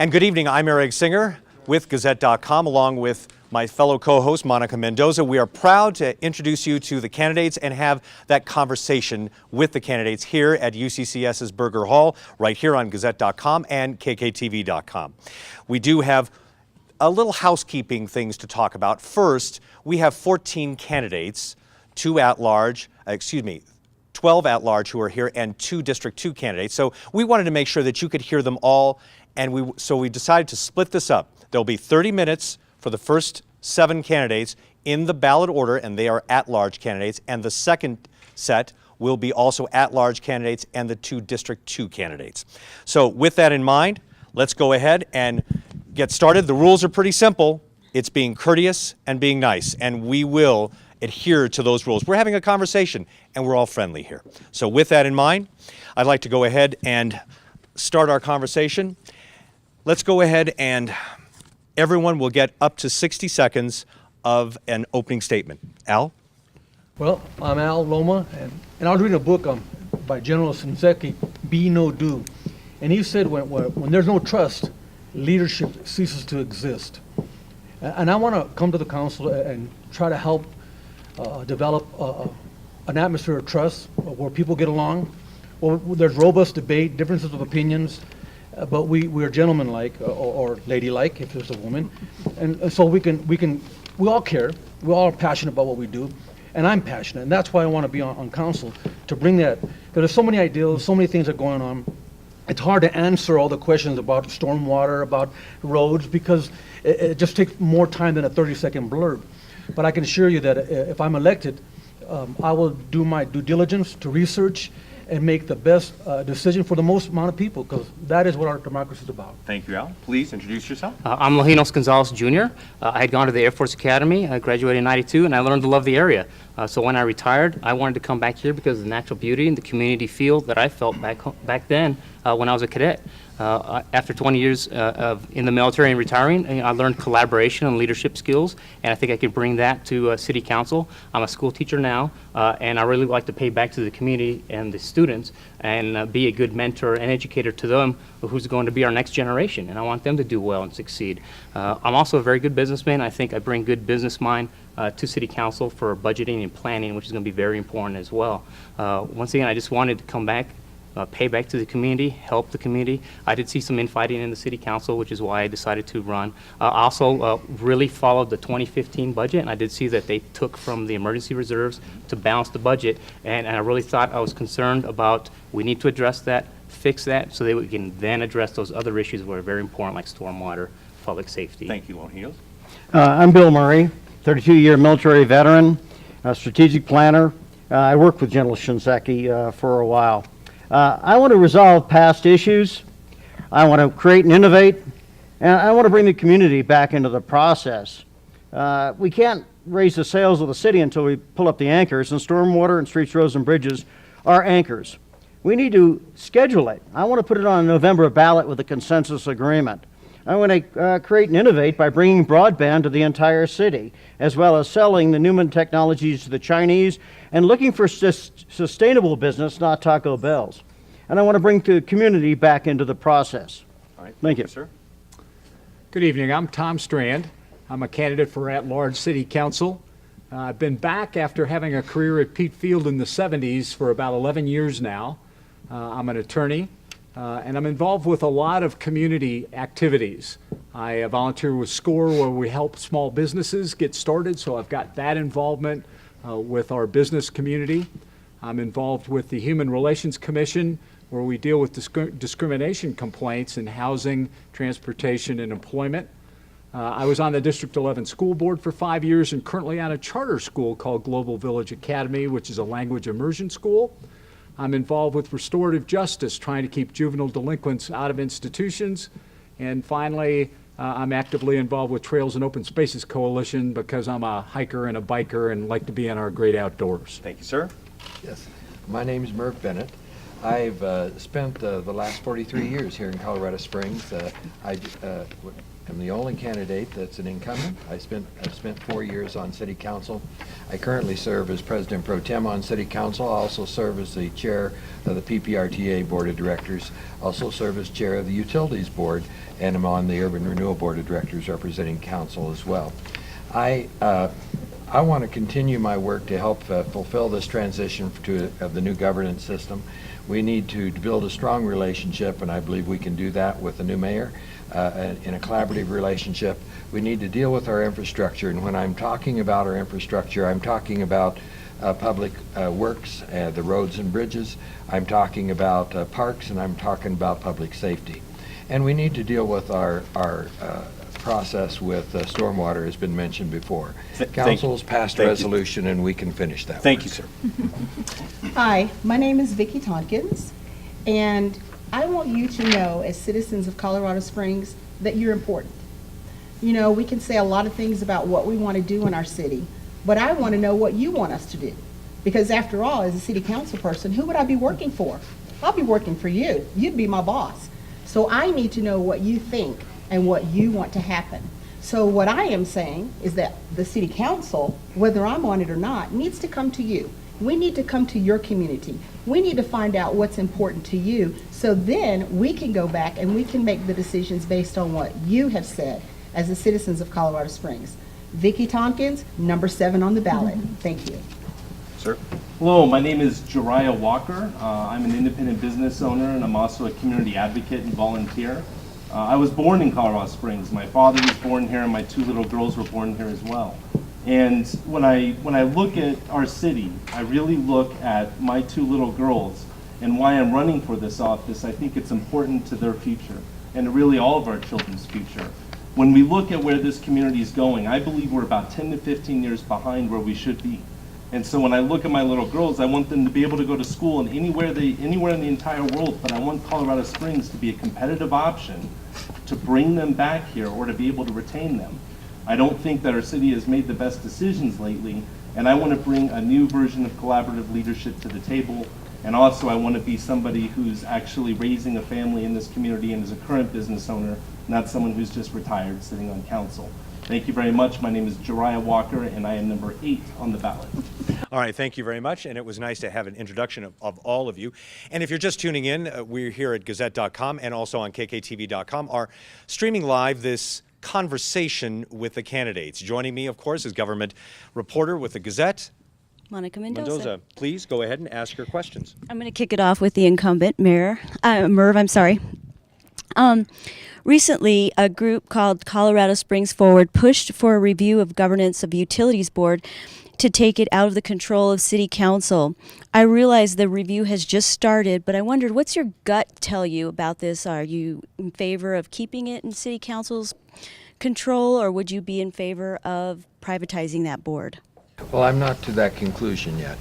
And good evening, I'm Eric Singer with Gazette.com along with my fellow co-host Monica Mendoza. We are proud to introduce you to the candidates and have that conversation with the candidates here at UCCS's Burger Hall, right here on Gazette.com and KKTV.com. We do have a little housekeeping things to talk about. First, we have 14 candidates, 12 at-large who are here and 2 District 2 candidates. So we wanted to make sure that you could hear them all, and so we decided to split this up. There'll be 30 minutes for the first 7 candidates in the ballot order, and they are at-large candidates, and the second set will be also at-large candidates and the 2 District 2 candidates. So with that in mind, let's go ahead and get started. The rules are pretty simple. It's being courteous and being nice, and we will adhere to those rules. We're having a conversation, and we're all friendly here. So with that in mind, I'd like to go ahead and start our conversation. Let's go ahead and everyone will get up to 60 seconds of an opening statement. Al? Well, I'm Al Loma, and I was reading a book by General Shinseki, Be No Do. And he said when there's no trust, leadership ceases to exist. And I want to come to the council and try to help develop an atmosphere of trust where people get along. Well, there's robust debate, differences of opinions, but we're gentlemen-like or lady-like if there's a woman, and so we all care. We all are passionate about what we do, and I'm passionate, and that's why I want to be on council to bring that. Because there's so many ideas, so many things are going on. It's hard to answer all the questions about stormwater, about roads, because it just takes more time than a 30-second blurb. But I can assure you that if I'm elected, I will do my due diligence to research and make the best decision for the most amount of people, because that is what our democracy is about. Thank you, Al. Please introduce yourself. I'm Lojinos Gonzalez Jr. I had gone to the Air Force Academy. I graduated in '92, and I learned to love the area. So when I retired, I wanted to come back here because of the natural beauty and the community feel that I felt back then when I was a cadet. After 20 years in the military and retiring, I learned collaboration and leadership skills, and I think I could bring that to City Council. I'm a school teacher now, and I really like to pay back to the community and the students and be a good mentor and educator to them who's going to be our next generation, and I want them to do well and succeed. I'm also a very good businessman. I think I bring good business mind to City Council for budgeting and planning, which is going to be very important as well. Once again, I just wanted to come back, pay back to the community, help the community. I did see some infighting in the City Council, which is why I decided to run. I also really followed the 2015 budget, and I did see that they took from the emergency reserves to balance the budget, and I really thought I was concerned about we need to address that, fix that, so that we can then address those other issues that are very important, like stormwater, public safety. Thank you, Lojinos. I'm Bill Murray, 32-year military veteran, strategic planner. I worked with General Shinseki for a while. I want to resolve past issues. I want to create and innovate, and I want to bring the community back into the process. We can't raise the sails of the city until we pull up the anchors, and stormwater and streets, roads, and bridges are anchors. We need to schedule it. I want to put it on a November ballot with a consensus agreement. I want to create and innovate by bringing broadband to the entire city, as well as selling the Newman technologies to the Chinese and looking for sustainable business, not Taco Bells. And I want to bring the community back into the process. All right. Thank you, sir. Good evening. I'm Tom Strand. I'm a candidate for at-large City Council. I've been back after having a career at Pete Field in the 70s for about 11 years now. I'm an attorney. And I'm involved with a lot of community activities. I volunteer with SCORE, where we help small businesses get started, so I've got that involvement with our business community. I'm involved with the Human Relations Commission, where we deal with discrimination complaints in housing, transportation, and employment. I was on the District 11 School Board for 5 years and currently on a charter school called Global Village Academy, which is a language immersion school. I'm involved with restorative justice, trying to keep juvenile delinquents out of institutions. And finally, I'm actively involved with Trails and Open Spaces Coalition because I'm a hiker and a biker and like to be in our great outdoors. Thank you, sir. Yes. My name is Merv Bennett. I've spent the last 43 years here in Colorado Springs. I'm the only candidate that's an incumbent. I've spent 4 years on City Council. I currently serve as President Pro Tem on City Council. I also serve as the Chair of the PPRTA Board of Directors. Also serve as Chair of the Utilities Board, and I'm on the Urban Renewal Board of Directors representing Council as well. I want to continue my work to help fulfill this transition of the new governance system. We need to build a strong relationship, and I believe we can do that with the new mayor in a collaborative relationship. We need to deal with our infrastructure, and when I'm talking about our infrastructure, I'm talking about public works, the roads and bridges. I'm talking about parks, and I'm talking about public safety. And we need to deal with our process with stormwater, has been mentioned before. Council's passed a resolution, and we can finish that. Thank you, sir. Hi, my name is Vicki Tompkins, and I want you to know, as citizens of Colorado Springs, that you're important. You know, we can say a lot of things about what we want to do in our city, but I want to know what you want us to do. Because after all, as a city council person, who would I be working for? I'll be working for you. You'd be my boss. So I need to know what you think and what you want to happen. So what I am saying is that the city council, whether I'm on it or not, needs to come to you. We need to come to your community. We need to find out what's important to you, so then we can go back and we can make the decisions based on what you have said as the citizens of Colorado Springs. Vicki Tompkins, number 7 on the ballot. Thank you. Sir? Hello, my name is Jariah Walker. I'm an independent business owner, and I'm also a community advocate and volunteer. I was born in Colorado Springs. My father was born here, and my 2 little girls were born here as well. And when I look at our city, I really look at my 2 little girls and why I'm running for this office. I think it's important to their future and really all of our children's future. When we look at where this community is going, I believe we're about 10 to 15 years behind where we should be. And so when I look at my little girls, I want them to be able to go to school anywhere in the entire world, but I want Colorado Springs to be a competitive option to bring them back here or to be able to retain them. I don't think that our city has made the best decisions lately, and I want to bring a new version of collaborative leadership to the table. And also I want to be somebody who's actually raising a family in this community and is a current business owner, not someone who's just retired sitting on council. Thank you very much. My name is Jariah Walker, and I am number 8 on the ballot. All right, thank you very much, and it was nice to have an introduction of all of you. And if you're just tuning in, we're here at Gazette.com and also on KKTV.com, are streaming live this conversation with the candidates. Joining me, of course, is government reporter with the Gazette, Monica Mendoza. Please go ahead and ask your questions. I'm going to kick it off with the incumbent, Merv, I'm sorry. Recently, a group called Colorado Springs Forward pushed for a review of governance of Utilities Board to take it out of the control of City Council. I realize the review has just started, but I wondered, what's your gut tell you about this? Are you in favor of keeping it in City Council's control, or would you be in favor of privatizing that board? Well, I'm not to that conclusion yet.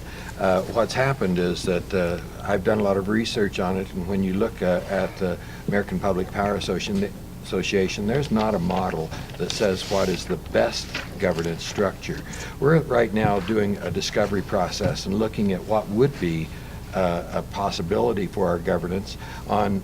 What's happened is that I've done a lot of research on it, and when you look at the American Public Power Association, there's not a model that says what is the best governance structure. We're right now doing a discovery process and looking at what would be a possibility for our governance. On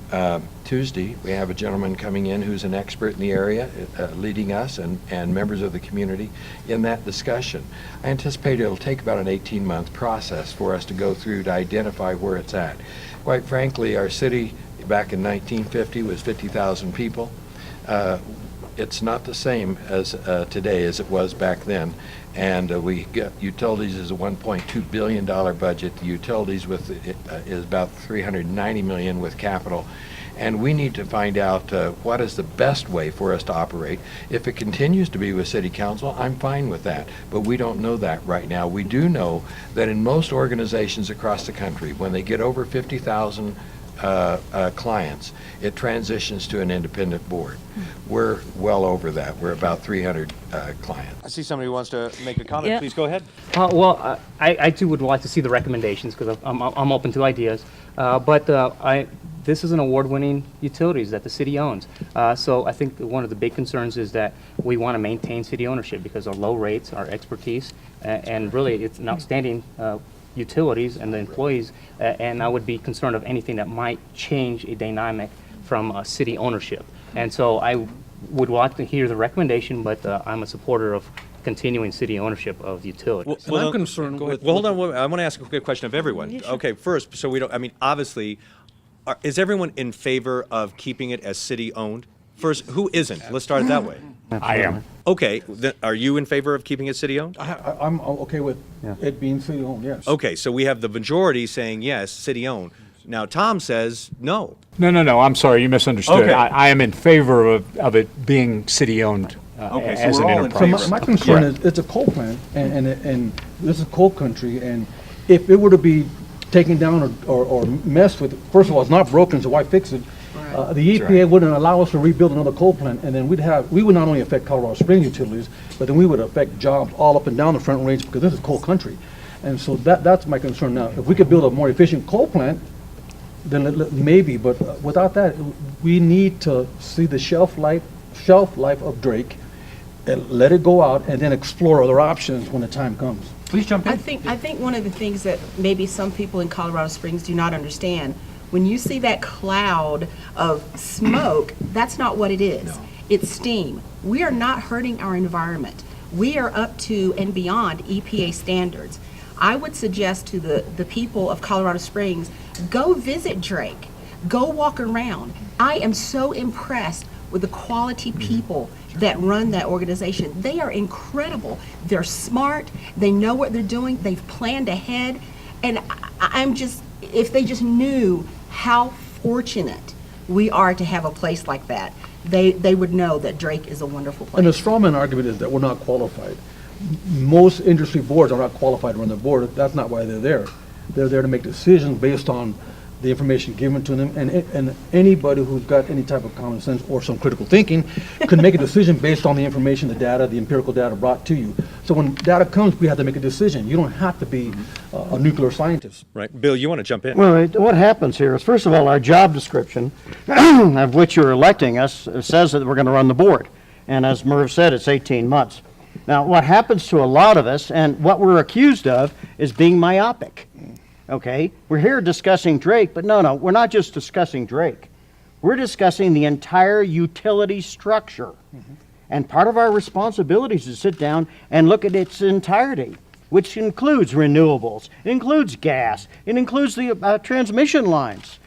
Tuesday, we have a gentleman coming in who's an expert in the area, leading us and members of the community in that discussion. I anticipate it'll take about an 18-month process for us to go through to identify where it's at. Quite frankly, our city back in 1950 was 50,000 people. It's not the same as today as it was back then. And we get utilities is a $1.2 billion budget. The utilities is about $390 million with capital. And we need to find out what is the best way for us to operate. If it continues to be with City Council, I'm fine with that. But we don't know that right now. We do know that in most organizations across the country, when they get over 50,000 clients, it transitions to an independent board. We're well over that. We're about 300 clients. I see somebody who wants to make a comment. Yeah. Please go ahead. Well, I too would like to see the recommendations because I'm open to ideas. This is an award-winning utilities that the city owns. So I think one of the big concerns is that we want to maintain city ownership because of low rates, our expertise, and really it's an outstanding utilities and the employees, and I would be concerned of anything that might change a dynamic from city ownership. And so I would like to hear the recommendation, but I'm a supporter of continuing city ownership of utilities. And I'm concerned with. Well, hold on. I want to ask a quick question of everyone. Okay, first, so we don't, I mean, obviously, is everyone in favor of keeping it as city-owned? First, who isn't? Let's start it that way. I am. Okay, then are you in favor of keeping it city-owned? I'm okay with it being city-owned, yes. Okay, so we have the majority saying yes, city-owned. Now, Tom says no. No, I'm sorry, you misunderstood. Okay. I am in favor of it being city-owned Okay, so as we're an all in enterprise. So my concern is, it's a coal plant, and this is coal country, and if it were to be taken down or messed with, first of all, it's not broken, so why fix it? The EPA wouldn't allow us to rebuild another coal plant, and then we would not only affect Colorado Springs utilities, but then we would affect jobs all up and down the Front Range, because this is coal country. And so that's my concern now. If we could build a more efficient coal plant, then maybe, but without that, we need to see the shelf life of Drake, and let it go out, and then explore other options when the time comes. Please jump in. I think one of the things that maybe some people in Colorado Springs do not understand, when you see that cloud of smoke, that's not what it is. No. It's steam. We are not hurting our environment. We are up to and beyond EPA standards. I would suggest to the people of Colorado Springs, go visit Drake, go walk around. I am so impressed with the quality people that run that organization. They are incredible. They're smart. They know what they're doing. They've planned ahead. And I'm just, if they just knew how fortunate we are to have a place like that, they would know that Drake is a wonderful place. And the strawman argument is that we're not qualified. Most industry boards are not qualified to run the board. That's not why they're there. They're there to make decisions based on the information given to them, and anybody who's got any type of common sense or some critical thinking can make a decision based on the information, the data, the empirical data brought to you. So when data comes, we have to make a decision. You don't have to be a nuclear scientist. Right. Bill, you want to jump in? Well, what happens here is, first of all, our job description, of which you're electing us, says that we're going to run the board. And as Merv said, it's 18 months. Now, what happens to a lot of us, and what we're accused of, is being myopic. Okay? We're here discussing Drake, but no, we're not just discussing Drake. We're discussing the entire utility structure. And part of our responsibility is to sit down and look at its entirety, which includes renewables, it includes gas, it includes the transmission lines.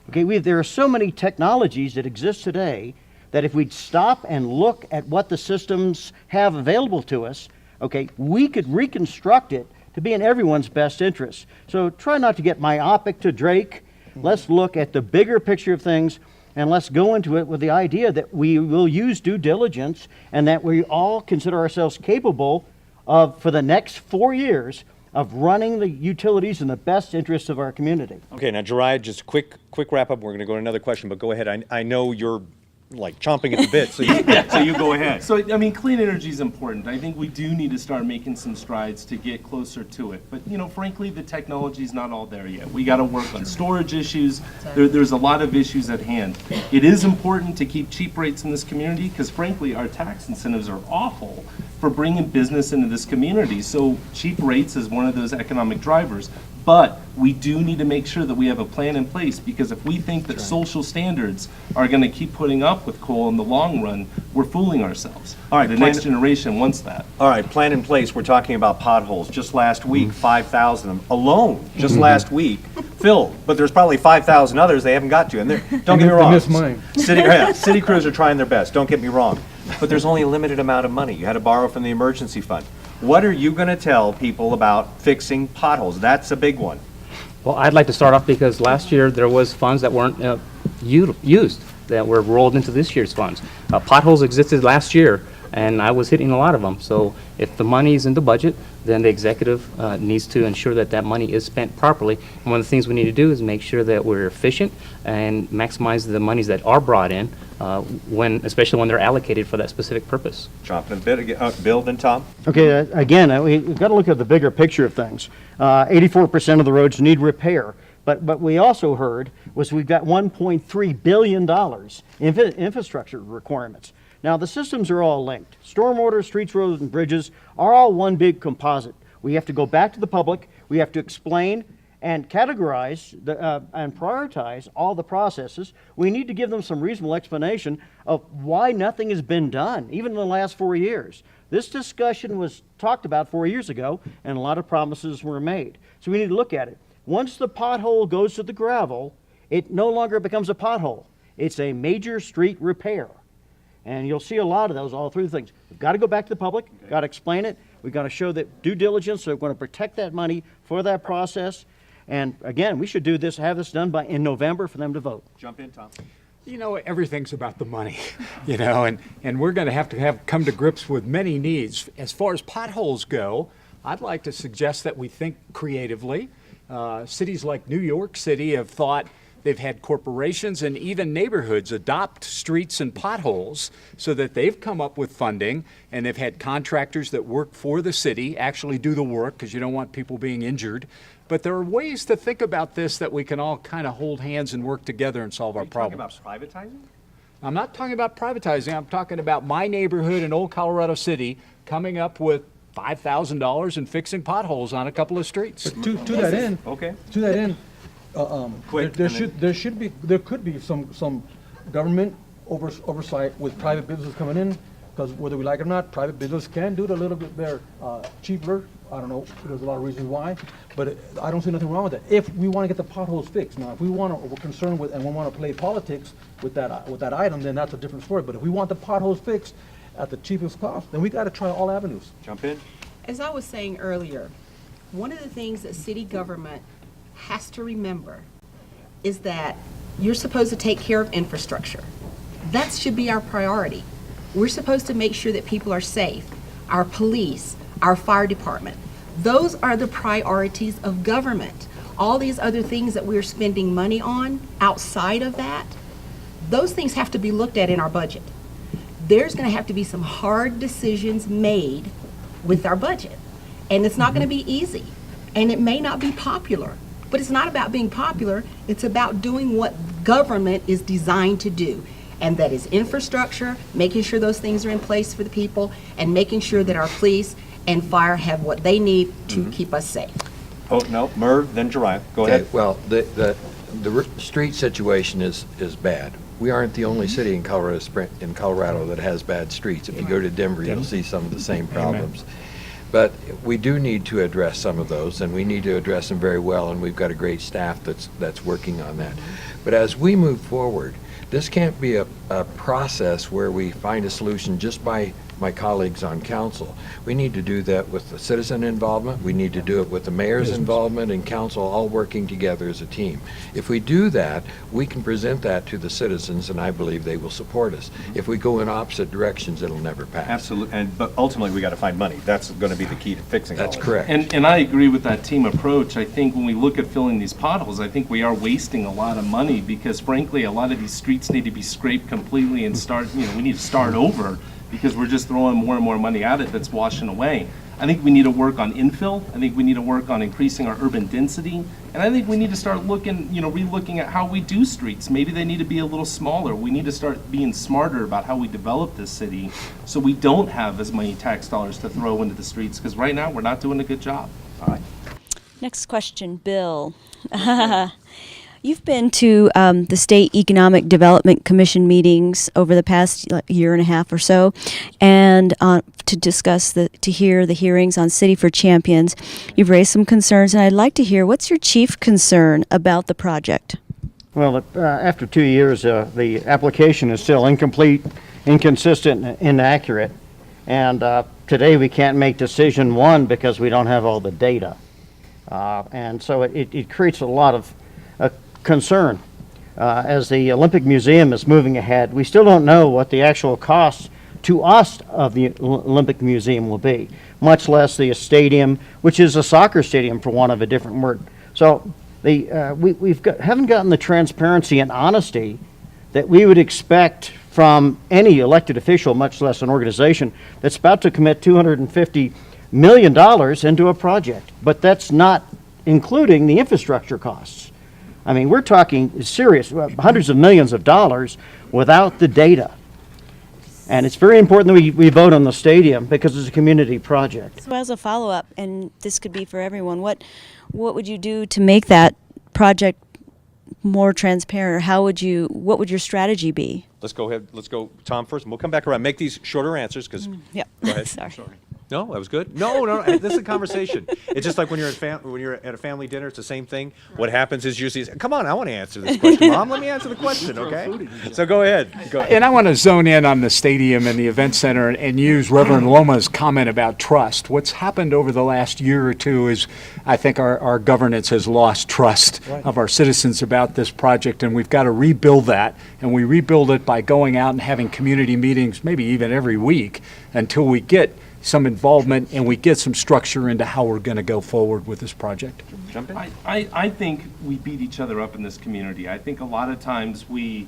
Okay, there are so many technologies that exist today that if we'd stop and look at what the systems have available to us, okay, we could reconstruct it to be in everyone's best interest. So try not to get myopic to Drake. Let's look at the bigger picture of things, and let's go into it with the idea that we will use due diligence and that we all consider ourselves capable of, for the next 4 years, of running the utilities in the best interest of our community. Okay, now, Jariah, just a quick wrap up. We're going to go to another question, but go ahead. I know you're like chomping at the bit, so you go ahead. So, I mean, clean energy is important. I think we do need to start making some strides to get closer to it. But, you know, frankly, the technology's not all there yet. We got to work on storage issues. There's a lot of issues at hand. It is important to keep cheap rates in this community because, frankly, our tax incentives are awful for bringing business into this community. So cheap rates is one of those economic drivers. But we do need to make sure that we have a plan in place, because if we think that social standards are going to keep putting up with coal in the long run, we're fooling ourselves. All right, the next generation wants that. All right, plan in place. We're talking about potholes. Just last week, 5,000 alone, just last week, filled. But there's probably 5,000 others they haven't got to. And don't get me wrong. They missed mine. City crews are trying their best. Don't get me wrong. But there's only a limited amount of money. You had to borrow from the emergency fund. What are you going to tell people about fixing potholes? That's a big one. Well, I'd like to start off because last year there was funds that weren't used, that were rolled into this year's funds. Potholes existed last year, and I was hitting a lot of them. So if the money is in the budget, then the executive needs to ensure that that money is spent properly. And one of the things we need to do is make sure that we're efficient and maximize the monies that are brought in, especially when they're allocated for that specific purpose. Chopping a bit. Bill, then Tom. Okay, again, we've got to look at the bigger picture of things. 84% of the roads need repair. But we also heard was we've got $1.3 billion in infrastructure requirements. Now, the systems are all linked. Stormwater, streets, roads, and bridges are all one big composite. We have to go back to the public. We have to explain and categorize and prioritize all the processes. We need to give them some reasonable explanation of why nothing has been done, even in the last 4 years. This discussion was talked about 4 years ago, and a lot of promises were made. So we need to look at it. Once the pothole goes to the gravel, it no longer becomes a pothole. It's a major street repair. And you'll see a lot of those all through things. We've got to go back to the public, got to explain it. We've got to show that due diligence, so we're going to protect that money for that process. And again, we should do this, have this done in November for them to vote. Jump in, Tom. You know, everything's about the money, you know, and we're going to have come to grips with many needs. As far as potholes go, I'd like to suggest that we think creatively. Cities like New York City have thought they've had corporations and even neighborhoods adopt streets and potholes so that they've come up with funding, and they've had contractors that work for the city actually do the work because you don't want people being injured. But there are ways to think about this that we can all kind of hold hands and work together and solve our problems. Are you talking about privatizing? I'm not talking about privatizing. I'm talking about my neighborhood in Old Colorado City coming up with $5,000 and fixing potholes on a couple of streets. But to that end, Okay. to that end, Quick, there and there could be some government oversight with private businesses coming in, because whether we like it or not, private business can do it a little bit better, cheaper. I don't know, there's a lot of reasons why, but I don't see nothing wrong with that. If we want to get the potholes fixed, now if we're concerned with, and we want to play politics with that item, then that's a different story. But if we want the potholes fixed at the cheapest cost, then we got to try all avenues. Jump in. As I was saying earlier, one of the things that city government has to remember is that you're supposed to take care of infrastructure. That should be our priority. We're supposed to make sure that people are safe, our police, our fire department. Those are the priorities of government. All these other things that we're spending money on outside of that, those things have to be looked at in our budget. There's going to have to be some hard decisions made with our budget. And it's not going to be easy. And it may not be popular. But it's not about being popular. It's about doing what government is designed to do. And that is infrastructure, making sure those things are in place for the people, and making sure that our police and fire have what they need to keep us safe. Oh, no, Merv, then Jariah. Go Okay, ahead. well, the street situation is bad. We aren't the only city in Colorado that has bad streets. If you go to Denver, you'll see some of the same problems. But we do need to address some of those, and we need to address them very well, and we've got a great staff that's working on that. But as we move forward, this can't be a process where we find a solution just by my colleagues on council. We need to do that with the citizen involvement. We need to do it with the mayor's involvement and council all working together as a team. If we do that, we can present that to the citizens, and I believe they will support us. If we go in opposite directions, it'll never pass. Absolutely, but ultimately, we got to find money. That's going to be the key to fixing all That's of it. correct. And I agree with that team approach. I think when we look at filling these potholes, I think we are wasting a lot of money because frankly, a lot of these streets need to be scraped completely and we need to start over because we're just throwing more and more money at it that's washing away. I think we need to work on infill. I think we need to work on increasing our urban density. And I think we need to start looking, re-looking at how we do streets. Maybe they need to be a little smaller. We need to start being smarter about how we develop this city so we don't have as many tax dollars to throw into the streets because right now we're not doing a good job. All right. Next question, Bill. You've been to the State Economic Development Commission meetings over the past year and a half or so, and to discuss to hear the hearings on City for Champions. You've raised some concerns, and I'd like to hear what's your chief concern about the project. Well, after 2 years, the application is still incomplete, inconsistent, and inaccurate. And today we can't make decision one because we don't have all the data. And so it creates a lot of concern. As the Olympic Museum is moving ahead, we still don't know what the actual cost to us of the Olympic Museum will be, much less the stadium, which is a soccer stadium for want of a different word. So haven't gotten the transparency and honesty that we would expect from any elected official, much less an organization that's about to commit $250 million into a project. But that's not including the infrastructure costs. I mean, we're talking serious, hundreds of millions of dollars without the data. And it's very important that we vote on the stadium because it's a community project. So as a follow-up, and this could be for everyone, what would you do to make that project more transparent? Or what would your strategy be? Let's go ahead. Let's go, Tom, first, and we'll come back around. Make these shorter answers, because. Yep. Go ahead. Sorry. No, that was good. No, this is a conversation. It's just like when you're at a family dinner, it's the same thing. What happens is usually, come on, I want to answer this question, Mom. Let me answer the question, okay? So go ahead. And I want to zone in on the stadium and the event center and use Reverend Loma's comment about trust. What's happened over the last year or two is I think our governance has lost trust of our citizens about this project, and we've got to rebuild that. And we rebuild it by going out and having community meetings, maybe even every week, until we get some involvement and we get some structure into how we're going to go forward with this project. Jump in. I think we beat each other up in this community. I think a lot of times we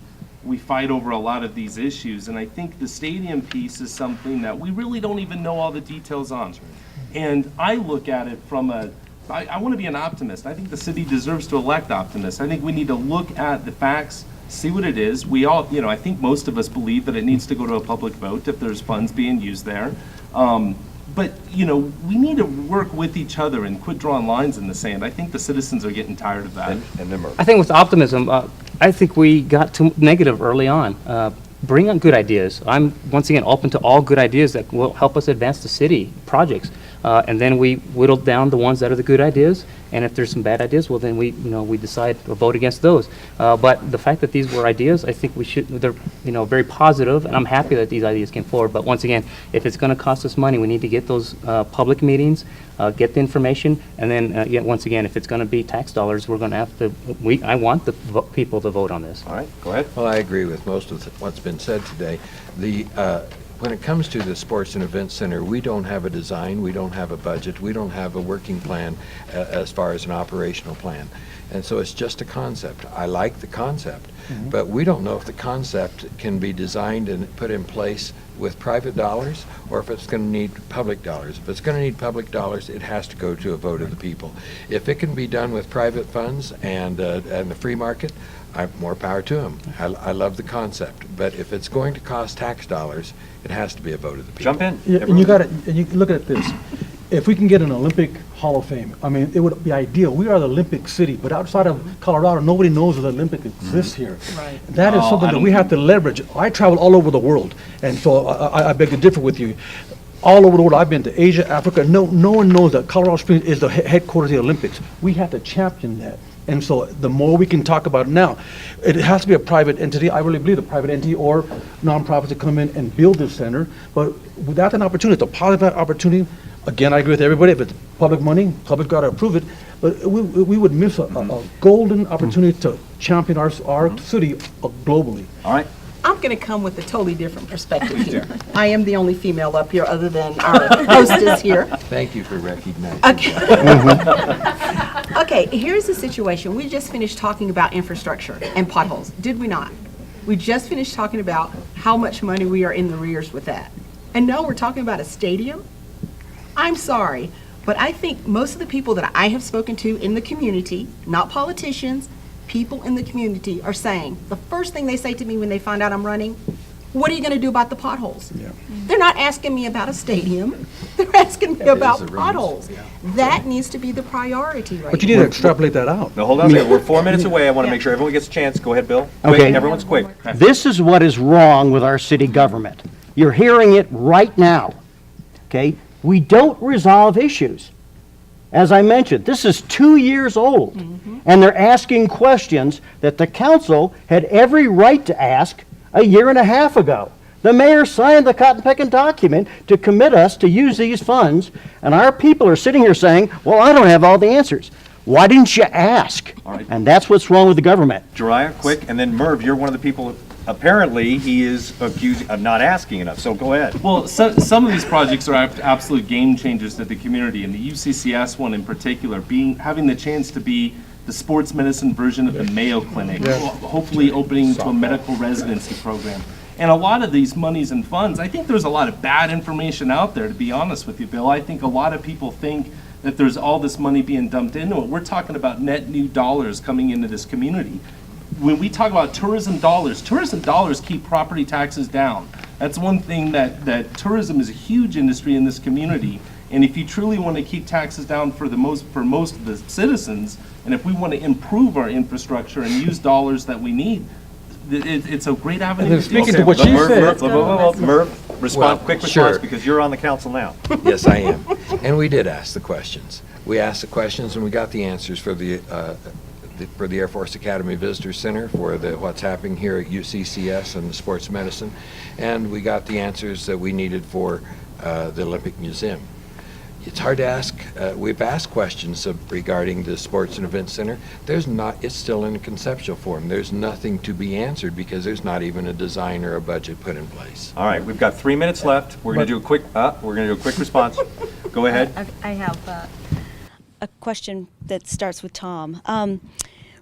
fight over a lot of these issues, and I think the stadium piece is something that we really don't even know all the details on. And I look at it from I want to be an optimist. I think the city deserves to elect optimists. I think we need to look at the facts, see what it is. We all, I think most of us believe that it needs to go to a public vote if there's funds being used there. But, we need to work with each other and quit drawing lines in the sand. I think the citizens are getting tired of that. And then Murph. I think with optimism, I think we got too negative early on. Bring on good ideas. I'm, once again, open to all good ideas that will help us advance the city projects. And then we whittle down the ones that are the good ideas. And if there's some bad ideas, well, then we decide to vote against those. But the fact that these were ideas, I think they're, very positive, and I'm happy that these ideas came forward. But once again, if it's going to cost us money, we need to get those public meetings, get the information, and then, once again, if it's going to be tax dollars, we're going to have to, I want the people to vote on this. All right, go ahead. Well, I agree with most of what's been said today. When it comes to the Sports and Event Center, we don't have a design, we don't have a budget, we don't have a working plan as far as an operational plan. And so it's just a concept. I like the concept, but we don't know if the concept can be designed and put in place with private dollars or if it's going to need public dollars. If it's going to need public dollars, it has to go to a vote of the people. If it can be done with private funds and the free market, more power to them. I love the concept, but if it's going to cost tax dollars, it has to be a vote of the people. Jump in. Yeah, and you look at this. If we can get an Olympic Hall of Fame, I mean, it would be ideal. We are the Olympic city, but outside of Colorado, nobody knows that the Olympic exists here. Right. That is something that we have to leverage. I travel all over the world, and so I beg to differ with you. All over the world, I've been to Asia, Africa. No one knows that Colorado Springs is the headquarters of the Olympics. We have to champion that. And so the more we can talk about it now, it has to be a private entity. I really believe a private entity or nonprofits to come in and build this center. But without an opportunity, it's a positive opportunity. Again, I agree with everybody. If it's public money, public got to approve it. But we would miss a golden opportunity to champion our city globally. All right. I'm going to come with a totally different perspective here. I am the only female up here other than our hostess here. Thank you for recognizing Okay. Okay, here's the situation. We just finished talking about infrastructure and potholes, did we not? We just finished talking about how much money we are in the rears with that. And now we're talking about a stadium? I'm sorry, but I think most of the people that I have spoken to in the community, not politicians, people in the community are saying, the first thing they say to me when they find out I'm running, what are you going to do about the potholes? Yeah. They're not asking me about a stadium. They're asking me about potholes. Yeah. That needs to be the priority right But you need to extrapolate that out. No, hold on a second. We're 4 minutes away. I want to make sure everyone gets a chance. Go ahead, Bill. Quick. Okay. Everyone's quick. This is what is wrong with our city government. You're hearing it right now, okay? We don't resolve issues. As I mentioned, this is 2 years old, and they're asking questions that the council had every right to ask a year and a half ago. The mayor signed the cotton-picking document to commit us to use these funds, and our people are sitting here saying, well, I don't have all the answers. Why didn't you ask? All right. And that's what's wrong with the government. Jariah, quick, and then Merv, you're one of the people, apparently, he is accused of not asking enough, so go ahead. Well, some of these projects are absolute game changers to the community, and the UCCS one in particular, having the chance to be the sports medicine version of the Mayo Clinic, hopefully opening to a medical residency program. And a lot of these monies and funds, I think there's a lot of bad information out there, to be honest with you, Bill. I think a lot of people think that there's all this money being dumped into it. We're talking about net new dollars coming into this community. When we talk about tourism dollars keep property taxes down. That's one thing that tourism is a huge industry in this community. And if you truly want to keep taxes down for most of the citizens, and if we want to improve our infrastructure and use dollars that we need, it's a great avenue. And then to do speaking so. to what she said, Merv, respond, quick response, sure. because you're on the council now. Yes, I am. And we did ask the questions. We asked the questions and we got the answers for the Air Force Academy Visitor Center, for what's happening here at UCCS and the sports medicine, and we got the answers that we needed for the Olympic Museum. It's hard to ask. We've asked questions regarding the Sports and Event Center. It's still in a conceptual form. There's nothing to be answered because there's not even a design or a budget put in place. All right, we've got 3 minutes left. We're going to do a quick response. Go ahead. I have a question that starts with Tom.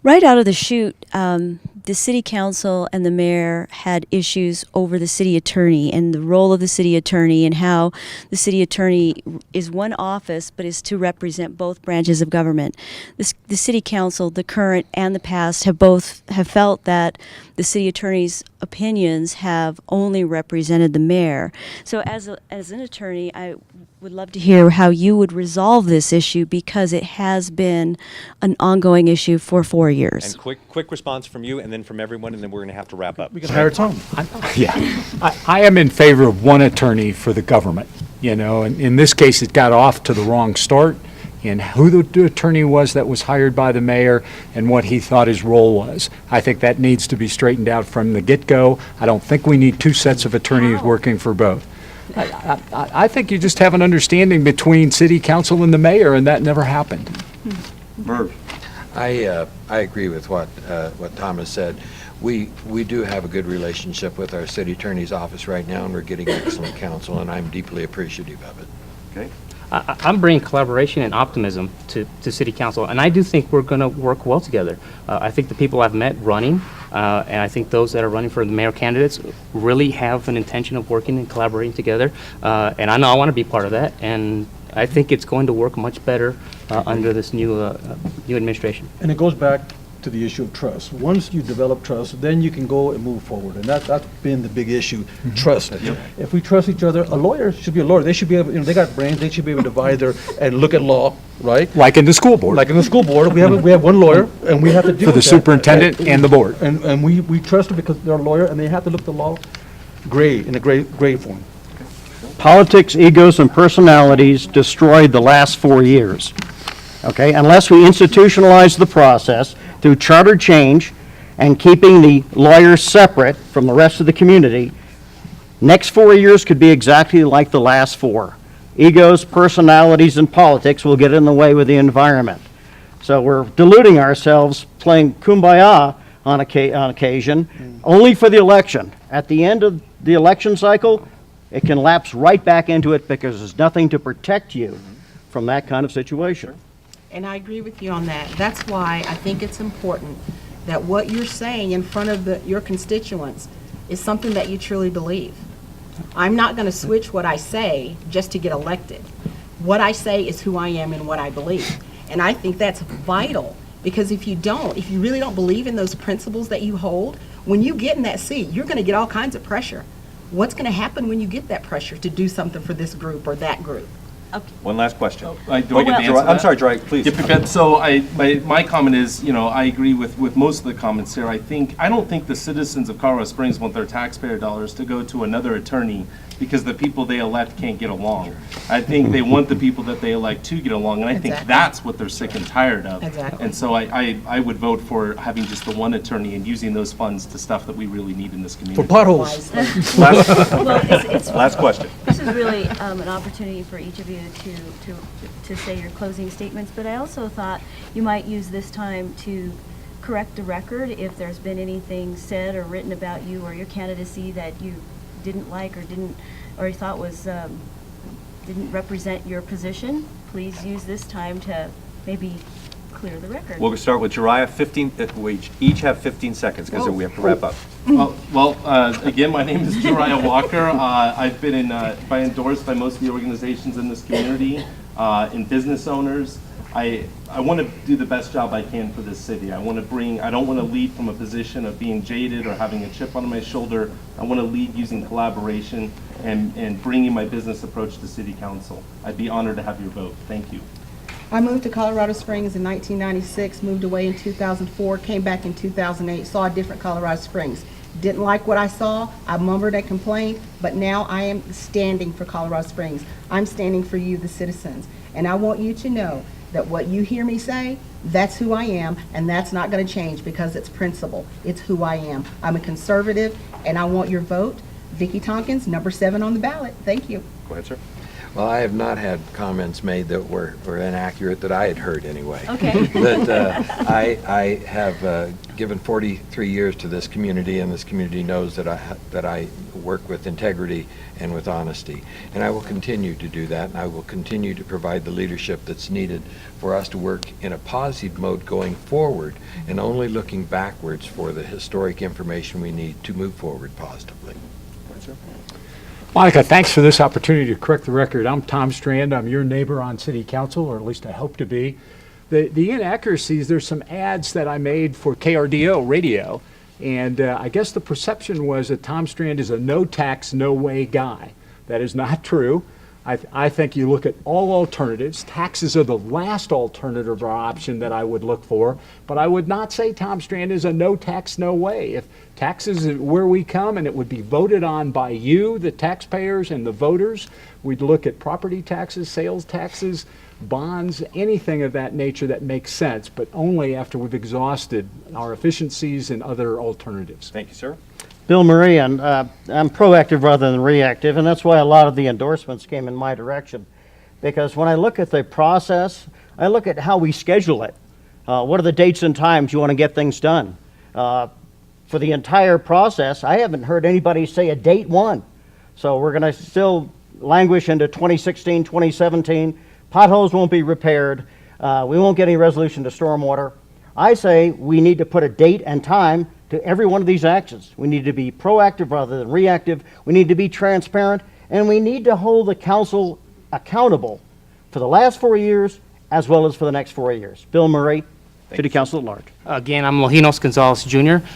Right out of the chute, the city council and the mayor had issues over the city attorney and the role of the city attorney, and how the city attorney is one office but is to represent both branches of government. The city council, the current and the past, have felt that the city attorney's opinions have only represented the mayor. So as an attorney, I would love to hear how you would resolve this issue, because it has been an ongoing issue for 4 years. And quick response from you, and then from everyone, and then we're going to have to wrap up. we can hire Tom. I am in favor of one attorney for the government, and in this case, it got off to the wrong start, and who the attorney was that was hired by the mayor and what he thought his role was. I think that needs to be straightened out from the get-go. I don't think we need two sets of attorneys working for both. I think you just have an understanding between city council and the mayor, and that never happened. Merv. I agree with what Thomas said. We do have a good relationship with our city attorney's office right now, and we're getting excellent counsel, and I'm deeply appreciative of it. Okay. I'm bringing collaboration and optimism to city council, and I do think we're going to work well together. I think the people I've met running, and I think those that are running for the mayor candidates really have an intention of working and collaborating together, and I know I want to be part of that, and I think it's going to work much better under this new administration. And it goes back to the issue of trust. Once you develop trust, then you can go and move forward. And that's been the big issue, trust. If we trust each other, a lawyer should be a lawyer. They should be able, they got brains, they should be able to divide and look at law, right? Like in the school board. Like in the school board, we have one lawyer, and we have to deal For the with that. superintendent and the board. And we trust them because they're a lawyer, and they have to look the law in a gray form. Politics, egos, and personalities destroyed the last 4 years. Okay, unless we institutionalize the process through charter change and keeping the lawyers separate from the rest of the community, next 4 years could be exactly like the last 4. Egos, personalities, and politics will get in the way with the environment. So we're deluding ourselves, playing kumbaya on occasion, only for the election. At the end of the election cycle, it can lapse right back into it because there's nothing to protect you from that kind of situation. And I agree with you on that. That's why I think it's important that what you're saying in front of your constituents is something that you truly believe. I'm not going to switch what I say just to get elected. What I say is who I am and what I believe. And I think that's vital, because if you really don't believe in those principles that you hold, when you get in that seat, you're going to get all kinds of pressure. What's going to happen when you get that pressure to do something for this group or that group? One last question. Do I get to answer that? I'm sorry, Dry, please. So my comment is, I agree with most of the comments here. I don't think the citizens of Colorado Springs want their taxpayer dollars to go to another attorney because the people they elect can't get along. I think they want the people that they elect to get along, and I think Exactly. that's what they're sick and tired of. Exactly. And so I would vote for having just the one attorney and using those funds to stuff that we really need in this community. For potholes. Wisely. Well, it's Last question. This is really an opportunity for each of you to say your closing statements, but I also thought you might use this time to correct the record if there's been anything said or written about you or your candidacy that you didn't like or you thought was didn't represent your position. Please use this time to maybe clear the record. We'll start with Jariah. We each have 15 seconds because we have to wrap up. Again, my name is Jariah Walker. I've been endorsed by most of the organizations in this community. in business owners. I want to do the best job I can for this city. I don't want to lead from a position of being jaded or having a chip on my shoulder. I want to lead using collaboration and bringing my business approach to city council. I'd be honored to have your vote. Thank you. I moved to Colorado Springs in 1996, moved away in 2004, came back in 2008, saw a different Colorado Springs. Didn't like what I saw, I murmured and complained, but now I am standing for Colorado Springs. I'm standing for you, the citizens. And I want you to know that what you hear me say, that's who I am, and that's not going to change because it's principle. It's who I am. I'm a conservative, and I want your vote. Vicki Tompkins, number 7 on the ballot. Thank you. Go ahead, sir. Well, I have not had comments made that were inaccurate that I had heard anyway. Okay. That I have given 43 years to this community, and this community knows that I work with integrity and with honesty. And I will continue to do that, and I will continue to provide the leadership that's needed for us to work in a positive mode going forward and only looking backwards for the historic information we need to move forward positively. Monica, thanks for this opportunity to correct the record. I'm Tom Strand. I'm your neighbor on City Council, or at least I hope to be. The inaccuracies, there's some ads that I made for KRDO radio, and I guess the perception was that Tom Strand is a no tax, no way guy. That is not true. I think you look at all alternatives. Taxes are the last alternative or option that I would look for, but I would not say Tom Strand is a no tax, no way. If taxes is where we come and it would be voted on by you, the taxpayers and the voters, we'd look at property taxes, sales taxes, bonds, anything of that nature that makes sense, but only after we've exhausted our efficiencies and other alternatives. Thank you, sir. Bill Murray, and I'm proactive rather than reactive, and that's why a lot of the endorsements came in my direction. Because when I look at the process, I look at how we schedule it. What are the dates and times you want to get things done? For the entire process, I haven't heard anybody say a date one. So we're going to still languish into 2016, 2017. Potholes won't be repaired. We won't get any resolution to stormwater. I say we need to put a date and time to every one of these actions. We need to be proactive rather than reactive. We need to be transparent, and we need to hold the council accountable for the last 4 years as well as for the next 4 years. Bill Murray, City Council at Large. Again, I'm Lojinos Gonzalez Jr.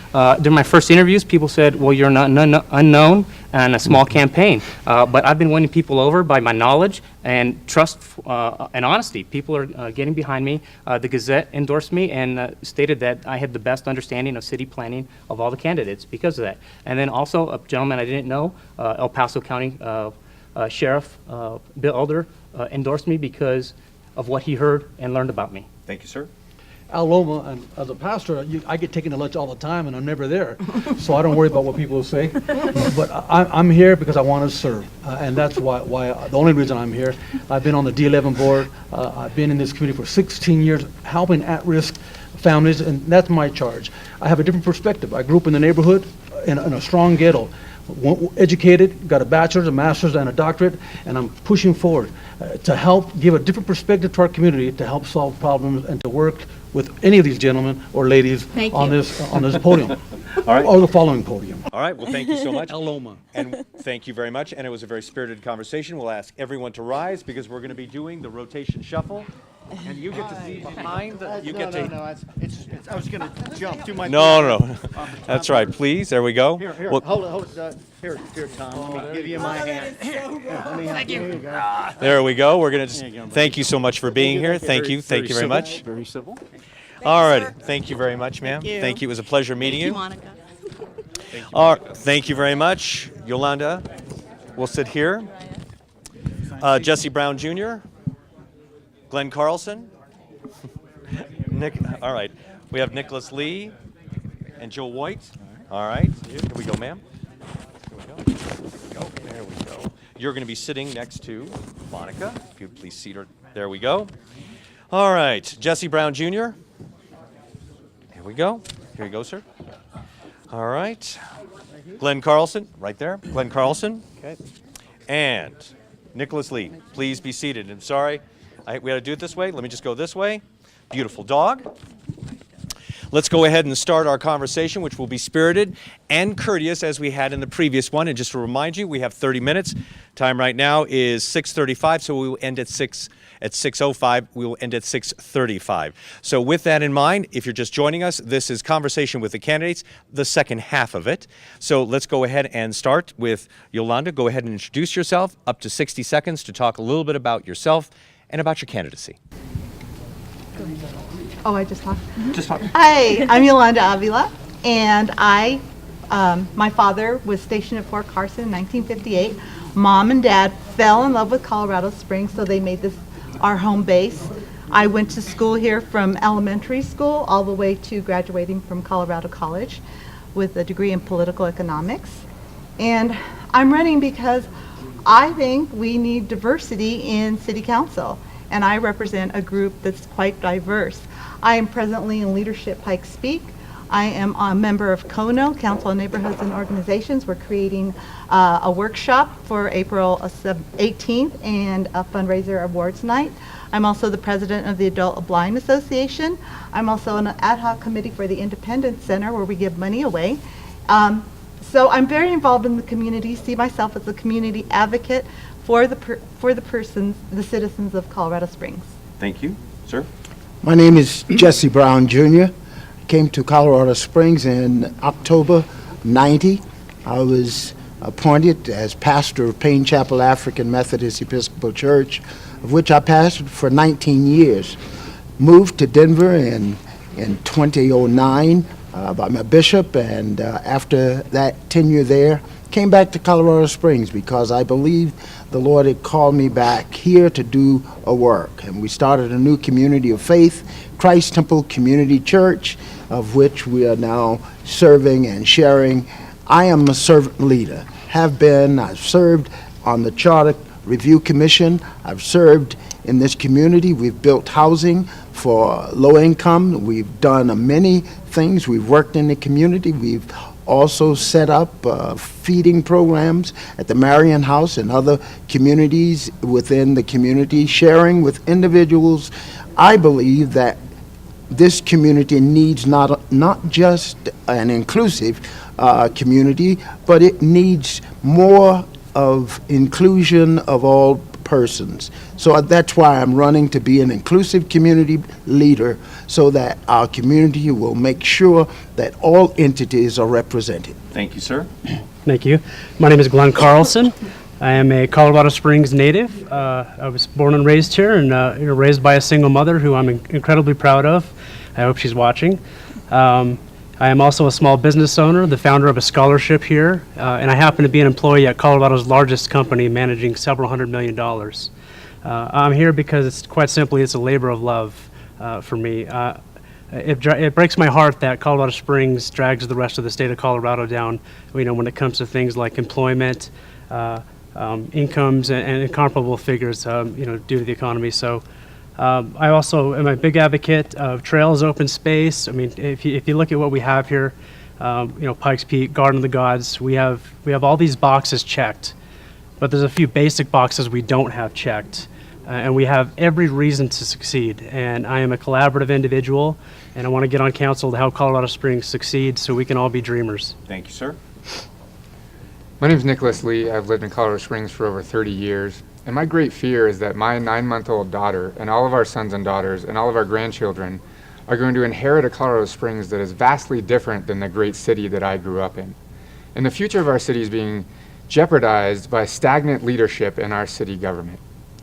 During my first interviews, people said, well, you're not unknown and a small campaign. But I've been winning people over by my knowledge and trust and honesty. People are getting behind me. The Gazette endorsed me and stated that I had the best understanding of city planning of all the candidates because of that. And then also, a gentleman I didn't know, El Paso County Sheriff Bill Elder, endorsed me because of what he heard and learned about me. Thank you, sir. Al Loma, and as a pastor, I get taken to lunch all the time, and I'm never there, so I don't worry about what people say. But I'm here because I want to serve, and that's why the only reason I'm here. I've been on the D11 board. I've been in this community for 16 years, helping at-risk families, and that's my charge. I have a different perspective. I grew up in the neighborhood in a strong ghetto. Educated, got a bachelor's, a master's, and a doctorate, and I'm pushing forward to help give a different perspective to our community, to help solve problems, and to work with any of these gentlemen or ladies on this podium, All right. or the following podium. All right. Well, thank you so much. Al Loma. And thank you very much. And it was a very spirited conversation. We'll ask everyone to rise because we're going to be doing the rotation shuffle. And you get to see behind. You get to. I was going to jump to my. No. That's right. Please. There we go. Here, Well, hold it. Here, Tom. Let me give you my hand. Thank you. There you go. there we go. We're going to. Thank you so much for being here. Thank you. Thank you very much. Very civil. All right. Thank you very much, ma'am. Thank you. It was a pleasure meeting you. Monica. Thank you very much, Yolanda. We'll sit here. Jesse Brown Jr., Glenn Carlson, all right. We have Nicholas Lee and Joe White. All right. Here we go, ma'am. There we go. You're going to be sitting next to Monica. If you please seat her. There we go. All right. Jesse Brown Jr. Here we go. Here you go, sir. All right. Glenn Carlson, right there. Glenn Carlson. Okay. And Nicholas Lee. Please be seated. I'm sorry. We had to do it this way. Let me just go this way. Beautiful dog. let's go ahead and start our conversation, which will be spirited and courteous as we had in the previous one. And just to remind you, we have 30 minutes. Time right now is 6:35, so we will end at 6:05. We will end at 6:35. So with that in mind, if you're just joining us, this is Conversation with the Candidates, the second half of it. So let's go ahead and start with Yolanda. Go ahead and introduce yourself, up to 60 seconds to talk a little bit about yourself and about your candidacy. Oh, I just talked. Just talk. Hi, I'm Yolanda Avila, and my father was stationed at Fort Carson in 1958. Mom and Dad fell in love with Colorado Springs, so they made this our home base. I went to school here from elementary school all the way to graduating from Colorado College with a degree in political economics. And I'm running because I think we need diversity in City Council, and I represent a group that's quite diverse. I am presently in Leadership Pikes Peak. I am a member of CONO, Council of Neighborhoods and Organizations. We're creating a workshop for April 18th and a fundraiser awards night. I'm also the president of the Adult Blind Association. I'm also on an ad hoc committee for the Independence Center where we give money away. So I'm very involved in the community, see myself as a community advocate for the citizens of Colorado Springs. Thank you. Sir? My name is Jesse Brown Jr. Came to Colorado Springs in October '90. I was appointed as pastor of Payne Chapel African Methodist Episcopal Church, of which I pastored for 19 years. Moved to Denver in 2009 by my bishop, and after that tenure there, came back to Colorado Springs because I believed the Lord had called me back here to do a work. And we started a new community of faith, Christ Temple Community Church, of which we are now serving and sharing. I am a servant leader, have been. I've served on the Charter Review Commission. I've served in this community. We've built housing for low income. We've done many things. We've worked in the community. We've also set up feeding programs at the Marion House and other communities within the community, sharing with individuals. I believe that this community needs not just an inclusive community, but it needs more of inclusion of all persons. So that's why I'm running to be an inclusive community leader so that our community will make sure that all entities are represented. Thank you, sir. Thank you. My name is Glenn Carlson. I am a Colorado Springs native. I was born and raised here and raised by a single mother who I'm incredibly proud of. I hope she's watching. I am also a small business owner, the founder of a scholarship here, and I happen to be an employee at Colorado's largest company managing several $100 million. I'm here because it's quite simply, it's a labor of love for me. It breaks my heart that Colorado Springs drags the rest of the state of Colorado down, when it comes to things like employment, incomes, and incomparable figures, due to the economy. So I also am a big advocate of trails, open space. I mean, if you look at what we have here, Pikes Peak, Garden of the Gods, we have all these boxes checked, but there's a few basic boxes we don't have checked. And we have every reason to succeed. And I am a collaborative individual, and I want to get on council to help Colorado Springs succeed so we can all be dreamers. Thank you, sir. My name is Nicholas Lee. I've lived in Colorado Springs for over 30 years. And my great fear is that my 9-month-old daughter and all of our sons and daughters and all of our grandchildren are going to inherit a Colorado Springs that is vastly different than the great city that I grew up in. And the future of our city is being jeopardized by stagnant leadership in our city government.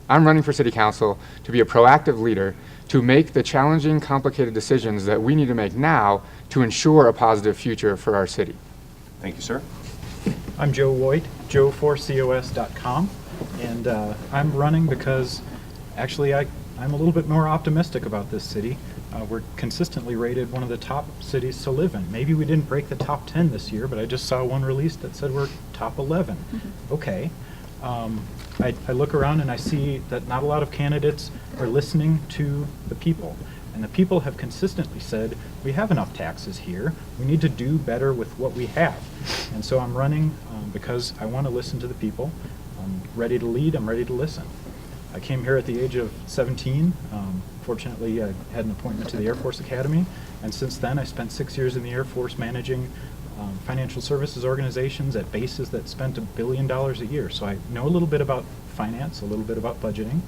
I'm running for city council to be a proactive leader to make the challenging, complicated decisions that we need to make now to ensure a positive future for our city. Thank you, sir. I'm Joe Woit, joe4cos.com, and I'm running because actually I'm a little bit more optimistic about this city. We're consistently rated one of the top cities to live in. Maybe we didn't break the top 10 this year, but I just saw one released that said we're top 11. Okay. I look around and I see that not a lot of candidates are listening to the people. And the people have consistently said, we have enough taxes here. We need to do better with what we have. And so I'm running because I want to listen to the people. I'm ready to lead. I'm ready to listen. I came here at the age of 17. Fortunately, I had an appointment to the Air Force Academy, and since then I spent 6 years in the Air Force managing financial services organizations at bases that spent $1 billion a year. So I know a little bit about finance, a little bit about budgeting,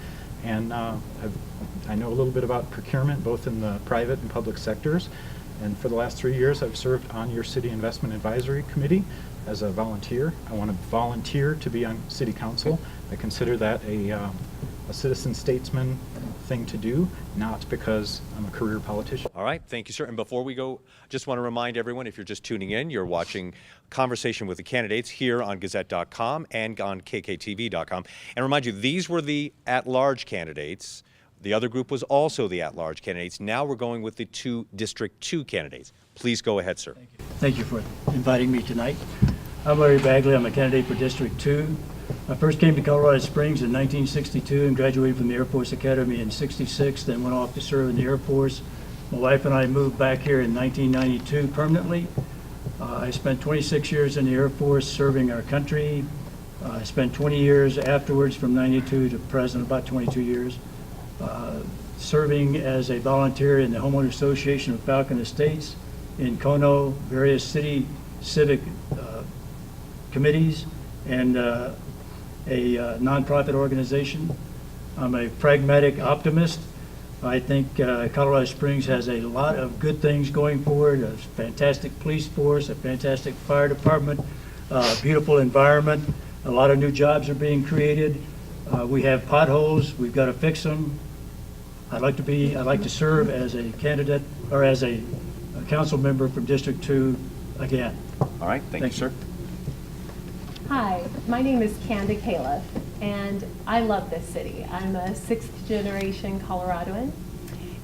and I know a little bit about procurement, both in the private and public sectors. And for the last 3 years, I've served on your City Investment Advisory Committee as a volunteer. I want to volunteer to be on City Council. I consider that a citizen statesman thing to do, not because I'm a career politician. All right, thank you, sir. And before we go, just want to remind everyone, if you're just tuning in, you're watching Conversation with the Candidates here on Gazette.com and on KKTV.com. And remind you, these were the at-large candidates. The other group was also the at-large candidates. Now we're going with the two District 2 candidates. Please go ahead, sir. Thank you for inviting me tonight. I'm Larry Bagley. I'm a candidate for District 2. I first came to Colorado Springs in 1962 and graduated from the Air Force Academy in '66, then went off to serve in the Air Force. My wife and I moved back here in 1992 permanently. I spent 26 years in the Air Force serving our country. I spent 20 years afterwards from 92 to present, about 22 years. Serving as a volunteer in the Homeowner Association of Falcon Estates, in Kono, various city civic committees, and a nonprofit organization. I'm a pragmatic optimist. I think Colorado Springs has a lot of good things going forward, a fantastic police force, a fantastic fire department, beautiful environment. A lot of new jobs are being created. We have potholes, we've got to fix them. I'd like to serve as a candidate or as a council member from District 2 again. All right, thank you, sir. Hi, my name is Canda Califf, and I love this city. I'm a sixth-generation Coloradoan,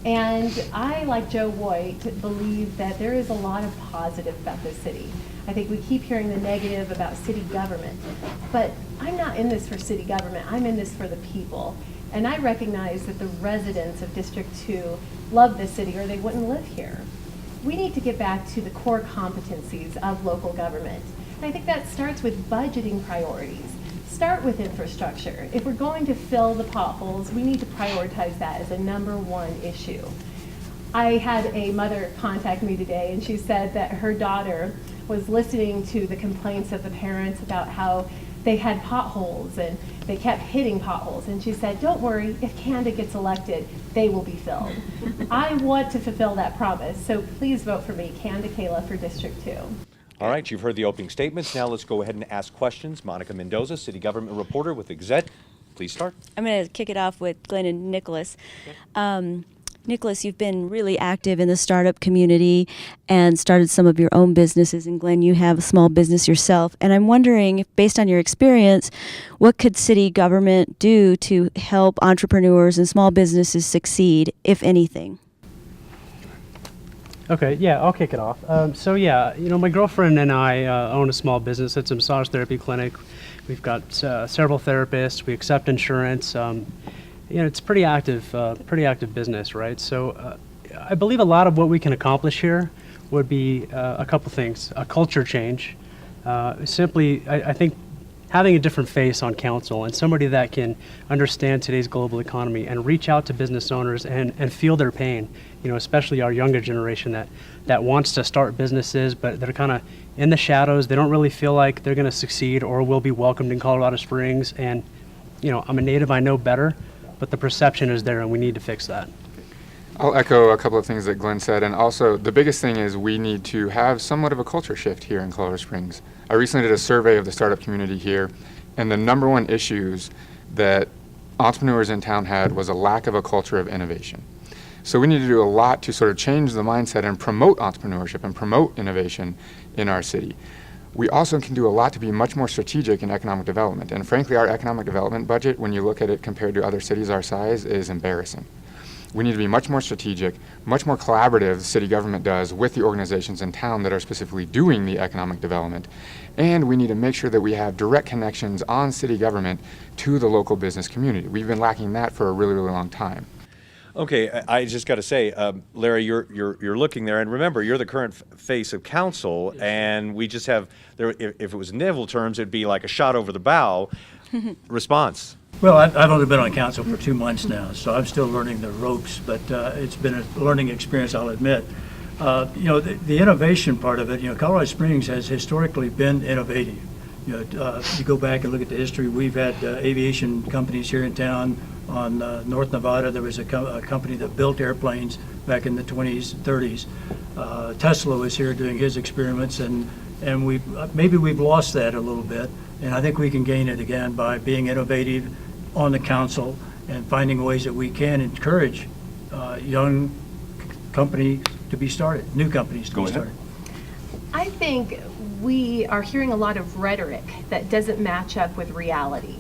and I, like Joe Voigt, believe that there is a lot of positive about this city. I think we keep hearing the negative about city government, but I'm not in this for city government. I'm in this for the people. And I recognize that the residents of District 2 love this city or they wouldn't live here. We need to get back to the core competencies of local government. And I think that starts with budgeting priorities. Start with infrastructure. If we're going to fill the potholes, we need to prioritize that as a #1 issue. I had a mother contact me today, and she said that her daughter was listening to the complaints of the parents about how they had potholes and they kept hitting potholes. And she said, don't worry, if Canda gets elected, they will be filled. I want to fulfill that promise, so please vote for me, Canda Califf, for District 2. All right, you've heard the opening statements. Now let's go ahead and ask questions. Monica Mendoza, city government reporter with Gazette. Please start. I'm going to kick it off with Glenn and Nicholas. Nicholas, you've been really active in the startup community and started some of your own businesses. And Glenn, you have a small business yourself. And I'm wondering, if, based on your experience, what could city government do to help entrepreneurs and small businesses succeed, if anything? Okay, yeah, I'll kick it off. My girlfriend and I own a small business. It's a massage therapy clinic. We've got several therapists. We accept insurance. It's pretty active business, right? So I believe a lot of what we can accomplish here would be a couple things. A culture change. I think having a different face on council and somebody that can understand today's global economy and reach out to business owners and feel their pain, especially our younger generation that wants to start businesses, but they're kind of in the shadows. They don't really feel like they're going to succeed or will be welcomed in Colorado Springs. And, I'm a native, I know better, but the perception is there and we need to fix that. I'll echo a couple of things that Glenn said, and also the biggest thing is we need to have somewhat of a culture shift here in Colorado Springs. I recently did a survey of the startup community here, and the #1 issues that entrepreneurs in town had was a lack of a culture of innovation. So we need to do a lot to sort of change the mindset and promote entrepreneurship and promote innovation in our city. We also can do a lot to be much more strategic in economic development, and frankly our economic development budget, when you look at it compared to other cities our size, is embarrassing. We need to be much more strategic, much more collaborative, the city government does, with the organizations in town that are specifically doing the economic development. And we need to make sure that we have direct connections on city government to the local business community. We've been lacking that for a really, really long time. Okay, I just got to say, Larry, you're looking there, and remember, you're the current face of council, yes, and we just have, if it was in naval terms, it'd be like a shot over the bow response. Well, I've only been on council for 2 months now, so I'm still learning the ropes, but it's been a learning experience, I'll admit. The innovation part of it, Colorado Springs has historically been innovative. You go back and look at the history, we've had aviation companies here in town. On North Nevada, there was a company that built airplanes back in the 20s, 30s. Tesla was here doing his experiments, and maybe we've lost that a little bit, and I think we can gain it again by being innovative on the council and finding ways that we can encourage young companies to be started, new companies to be started. I think we are hearing a lot of rhetoric that doesn't match up with reality.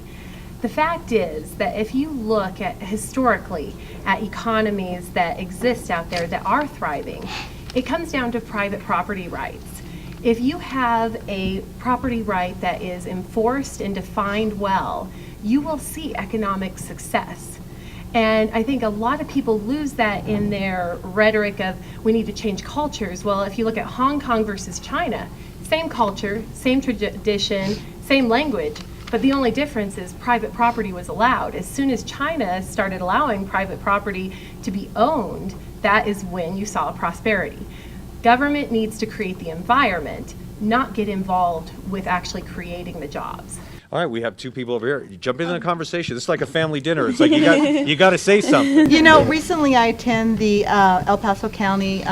The fact is that if you look at historically at economies that exist out there that are thriving, it comes down to private property rights. If you have a property right that is enforced and defined well, you will see economic success. And I think a lot of people lose that in their rhetoric of we need to change cultures. Well, if you look at Hong Kong versus China, same culture, same tradition, same language, but the only difference is private property was allowed. As soon as China started allowing private property to be owned, that is when you saw prosperity. Government needs to create the environment, not get involved with actually creating the jobs. All right, we have two people over here. You jump into the conversation. This is like a family dinner. It's like you got to say something. Recently I attend the El Paso County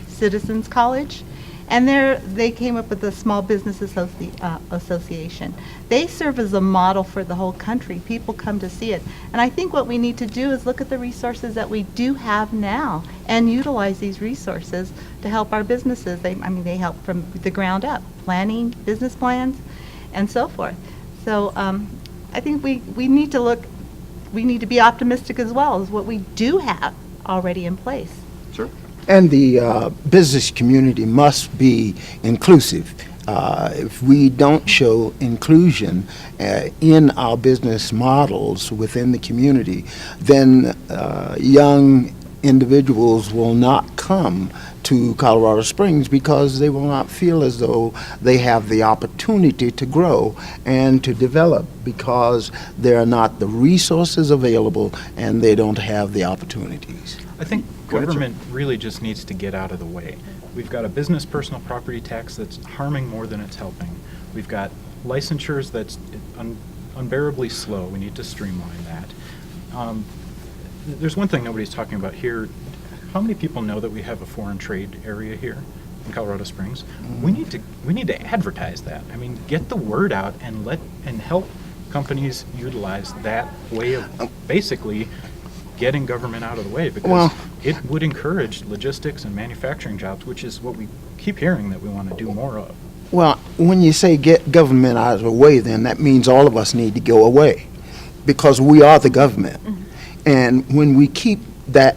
Citizens College, and they came up with the Small Business Association. They serve as a model for the whole country. People come to see it. And I think what we need to do is look at the resources that we do have now and utilize these resources to help our businesses. They help from the ground up, planning, business plans, and so forth. So I think we need to be optimistic as well as what we do have already in place. Sure. And the business community must be inclusive. If we don't show inclusion in our business models within the community, then young individuals will not come to Colorado Springs because they will not feel as though they have the opportunity to grow and to develop because there are not the resources available and they don't have the opportunities. I think government really just needs to get out of the way. We've got a business personal property tax that's harming more than it's helping. We've got licensures that's unbearably slow. We need to streamline that. There's one thing nobody's talking about here. How many people know that we have a foreign trade area here in Colorado Springs? We need to advertise that. I mean, get the word out and help companies utilize that way of basically getting government out of the way, because it would encourage logistics and manufacturing jobs, which is what we keep hearing that we want to do more of. Well, when you say get government out of the way, then that means all of us need to go away because we are the government. And when we keep that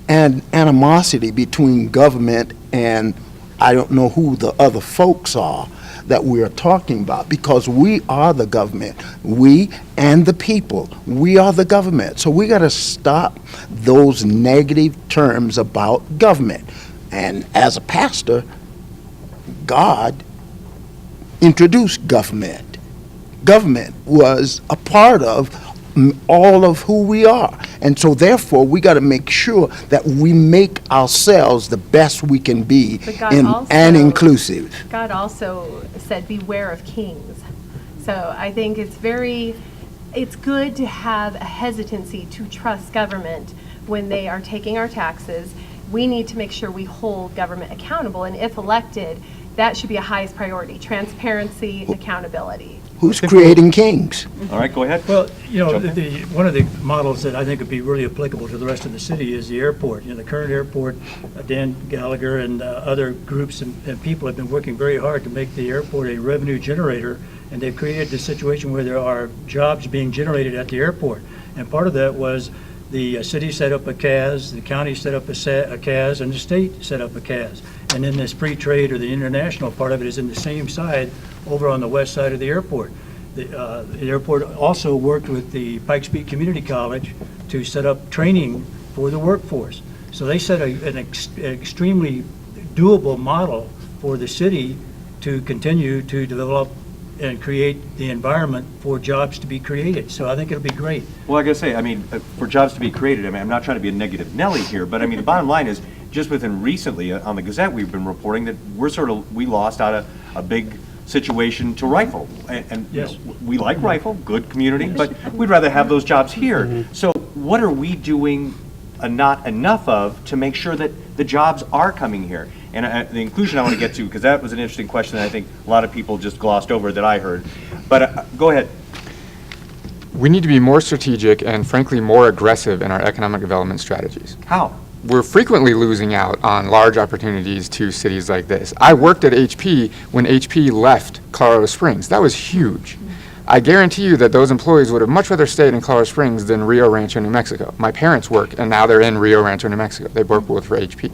animosity between government and I don't know who the other folks are that we are talking about, because we are the government. We and the people, we are the government. So we got to stop those negative terms about government. And as a pastor, God introduced government. Government was a part of all of who we are. And so therefore we got to make sure that we make ourselves the best we can be and inclusive. God also said, beware of kings. So I think it's good to have a hesitancy to trust government when they are taking our taxes. We need to make sure we hold government accountable, and if elected, that should be a highest priority: transparency, accountability. Who's creating kings? All right, go ahead. Well, one of the models that I think would be really applicable to the rest of the city is the airport. The current airport, Dan Gallagher and other groups and people have been working very hard to make the airport a revenue generator, and they've created this situation where there are jobs being generated at the airport. And part of that was the city set up a CAS, the county set up a CAS, and the state set up a CAS. And then this free trade or the international part of it is in the same side over on the west side of the airport. The airport also worked with the Pikes Peak Community College to set up training for the workforce. So they set an extremely doable model for the city to continue to develop and create the environment for jobs to be created. So I think it'll be great. Well, I gotta say, I mean, for jobs to be created, I mean, I'm not trying to be a negative Nelly here, but I mean, the bottom line is, just within recently, on the Gazette, we've been reporting that we lost out a big situation to Rifle. And you Yes. know, we like Rifle, good community, but we'd rather have those jobs here. So what are we doing not enough of to make sure that the jobs are coming here? And the inclusion I want to get to, because that was an interesting question that I think a lot of people just glossed over that I heard. But go ahead. We need to be more strategic and frankly more aggressive in our economic development strategies. How? We're frequently losing out on large opportunities to cities like this. I worked at HP when HP left Colorado Springs. That was huge. I guarantee you that those employees would have much rather stayed in Colorado Springs than Rio Rancho, New Mexico. My parents work, and now they're in Rio Rancho, New Mexico. They work both for HP.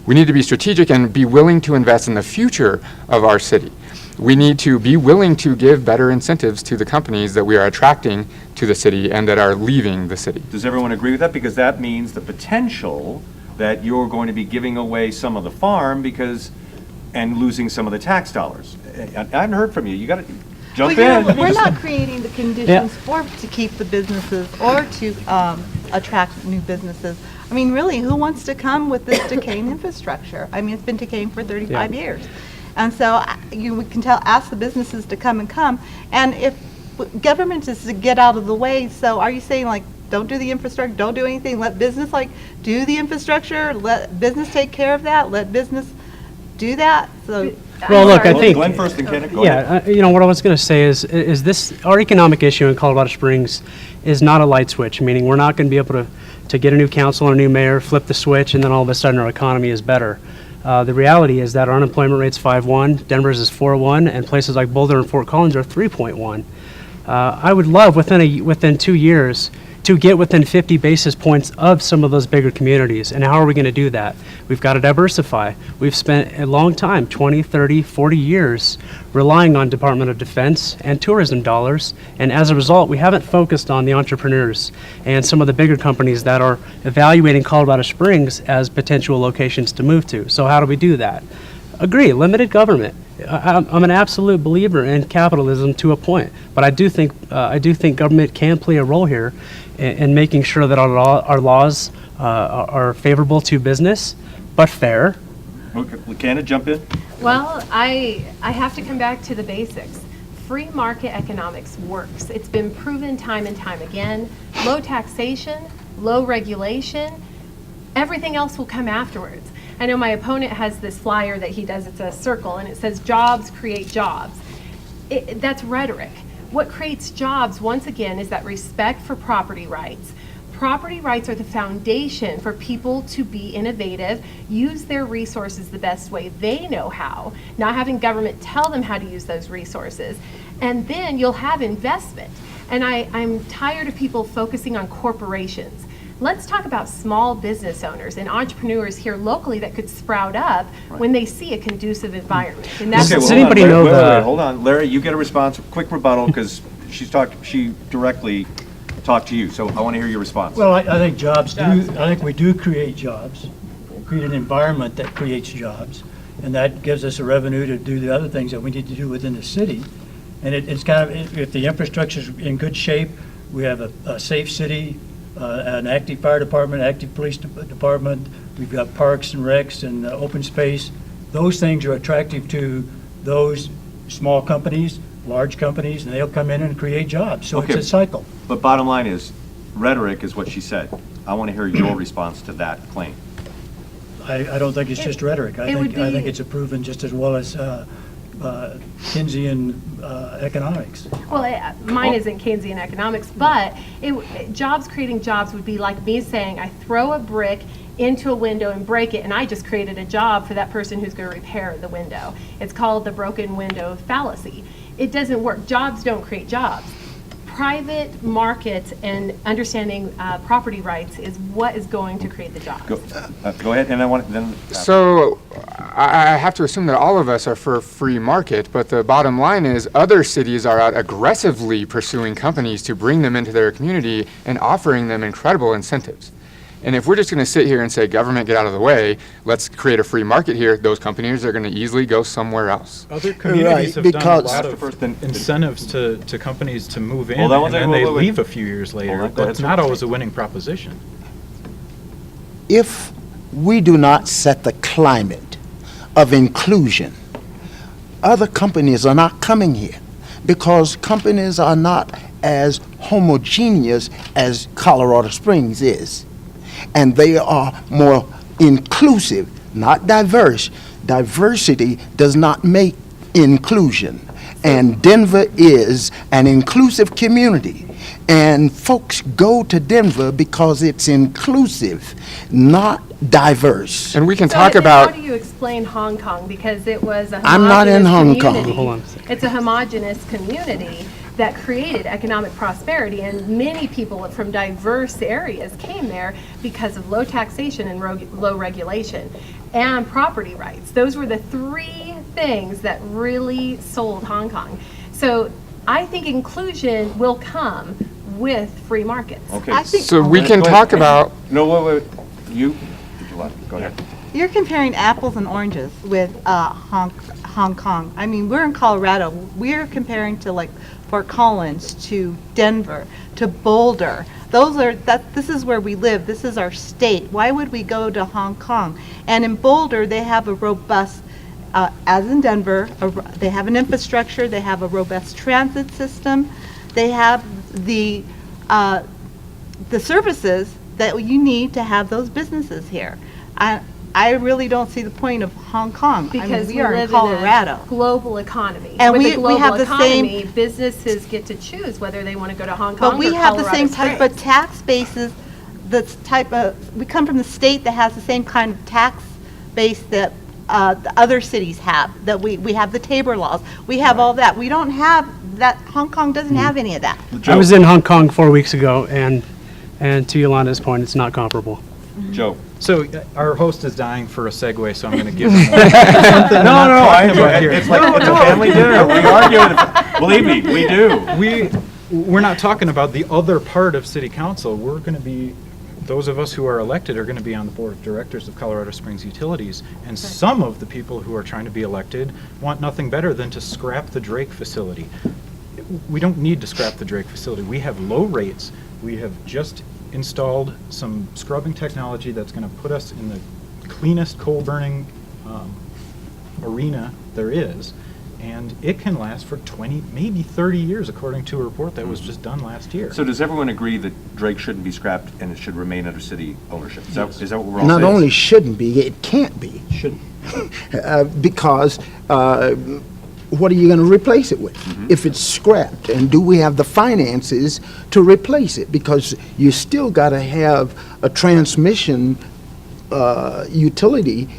We need to be strategic and be willing to invest in the future of our city. We need to be willing to give better incentives to the companies that we are attracting to the city and that are leaving the city. Does everyone agree with that? Because that means the potential that you're going to be giving away some of the farm and losing some of the tax dollars. I haven't heard from you. You got to jump in. We're not creating the conditions to keep the businesses or to attract new businesses. I mean, really, who wants to come with this decaying infrastructure? I mean, it's been decaying for 35 years. And so we can ask the businesses to come. And if government is to get out of the way, so are you saying, like, don't do the infrastructure, don't do anything, let business, like, do the infrastructure, let business take care of that, let business do that? So, well, look, I think, Glenn first and Ken, go ahead. you know, what I was going to say is this, our economic issue in Colorado Springs is not a light switch, meaning we're not going to be able to get a new council and a new mayor, flip the switch, and then all of a sudden our economy is better. The reality is that our unemployment rate's 5.1, Denver's is 4.1, and places like Boulder and Fort Collins are 3.1. I would love within 2 years to get within 50 basis points of some of those bigger communities. And how are we going to do that? We've got to diversify. We've spent a long time, 20, 30, 40 years, relying on Department of Defense and tourism dollars. And as a result, we haven't focused on the entrepreneurs and some of the bigger companies that are evaluating Colorado Springs as potential locations to move to. So how do we do that? Agree, limited government. I'm an absolute believer in capitalism to a point, but I do think government can play a role here in making sure that our laws are favorable to business, but fair. Okay, Lucanna, jump in. Well, I have to come back to the basics. Free market economics works. It's been proven time and time again. Low taxation, low regulation, everything else will come afterwards. I know my opponent has this flyer that he does, it's a circle, and it says jobs create jobs. That's rhetoric. What creates jobs, once again, is that respect for property rights. Property rights are the foundation for people to be innovative, use their resources the best way they know how, not having government tell them how to use those resources. And then you'll have investment. And I'm tired of people focusing on corporations. Let's talk about small business owners and entrepreneurs here locally that could sprout up when they see a conducive environment. And that's Okay, well, Does anybody know wait, hold on. Larry, you get a response, quick rebuttal, because she directly talked to you, so I want to hear your response. Well, I think I think we do create jobs, create an environment that creates jobs, and that gives us a revenue to do the other things that we need to do within the city. And it's kind of, if the infrastructure's in good shape, we have a safe city, an active fire department, active police department, we've got parks and recs and open space. Those things are attractive to those small companies, large companies, and they'll come in and create jobs. So Okay. it's a cycle. But bottom line is, rhetoric is what she said. I want to hear your response to that claim. I don't think it's just rhetoric. I think it's a proven just as well as Keynesian economics. Well, mine isn't Keynesian economics, but jobs creating jobs would be like me saying, I throw a brick into a window and break it, and I just created a job for that person who's going to repair the window. It's called the broken window fallacy. It doesn't work. Jobs don't create jobs. Private markets and understanding property rights is what is going to create the jobs. Go ahead, and I want then. So I have to assume that all of us are for a free market, but the bottom line is other cities are out aggressively pursuing companies to bring them into their community and offering them incredible incentives. And if we're just going to sit here and say, government, get out of the way, let's create a free market here, those companies are going to easily go somewhere else. Other communities Right, have done a because- lot of incentives to companies to move in, Hold on one and second, then they wait, wait. leave a few years later. on, go ahead, That's sir. not always a winning proposition. If we do not set the climate of inclusion, other companies are not coming here because companies are not as homogeneous as Colorado Springs is. And they are more inclusive, not diverse. Diversity does not make inclusion. And Denver is an inclusive community. And folks go to Denver because it's inclusive, not diverse. And we can So talk then about. How do you explain Hong Kong? Because it was a I'm not in homogeneous Hong Kong. community. Hold on a second. It's a homogeneous community that created economic prosperity, and many people from diverse areas came there because of low taxation and low regulation and property rights. Those were the three things that really sold Hong Kong. So I think inclusion will come with free markets. Okay. I think So we can Go ahead. talk about. No, wait. You, if you want, go ahead. you're comparing apples and oranges with Hong Kong. I mean, we're in Colorado. We're comparing to like Fort Collins, to Denver, to Boulder. This is where we live. This is our state. Why would we go to Hong Kong? And in Boulder, they have a robust, as in Denver, they have an infrastructure. They have a robust transit system. They have the services that you need to have those businesses here. I really don't see the point of Hong Kong. Because we are in live Colorado. in a global economy. And With we a global have the economy, same- businesses get to choose whether they want to go to Hong Kong But we or have the Colorado same type Springs. of tax bases, we come from the state that has the same kind of tax base that the other cities have, that we have the Tabor laws. We have all that. We don't have that, Hong Kong doesn't have any of that. I was in Hong Kong 4 weeks ago, and to Yolanda's point, it's not comparable. Joe. So our host is dying for a segue, so I'm going to give him something. No, I enjoy it. It's like, it's a family dinner. We argue, and believe me, we do. We're not talking about the other part of city council. We're going to be, those of us who are elected are going to be on the board of directors of Colorado Springs Utilities. And some of the people who are trying to be elected want nothing better than to scrap the Drake facility. We don't need to scrap the Drake facility. We have low rates. We have just installed some scrubbing technology that's going to put us in the cleanest coal burning arena there is. And it can last for 20, maybe 30 years, according to a report that was just done last year. So does everyone agree that Drake shouldn't be scrapped and it should remain under city ownership? Is that what we're all saying? Not only shouldn't be, it can't be. Shouldn't. Because what are you going to replace it with if it's scrapped? And do we have the finances to replace it? Because you still got to have a transmission utility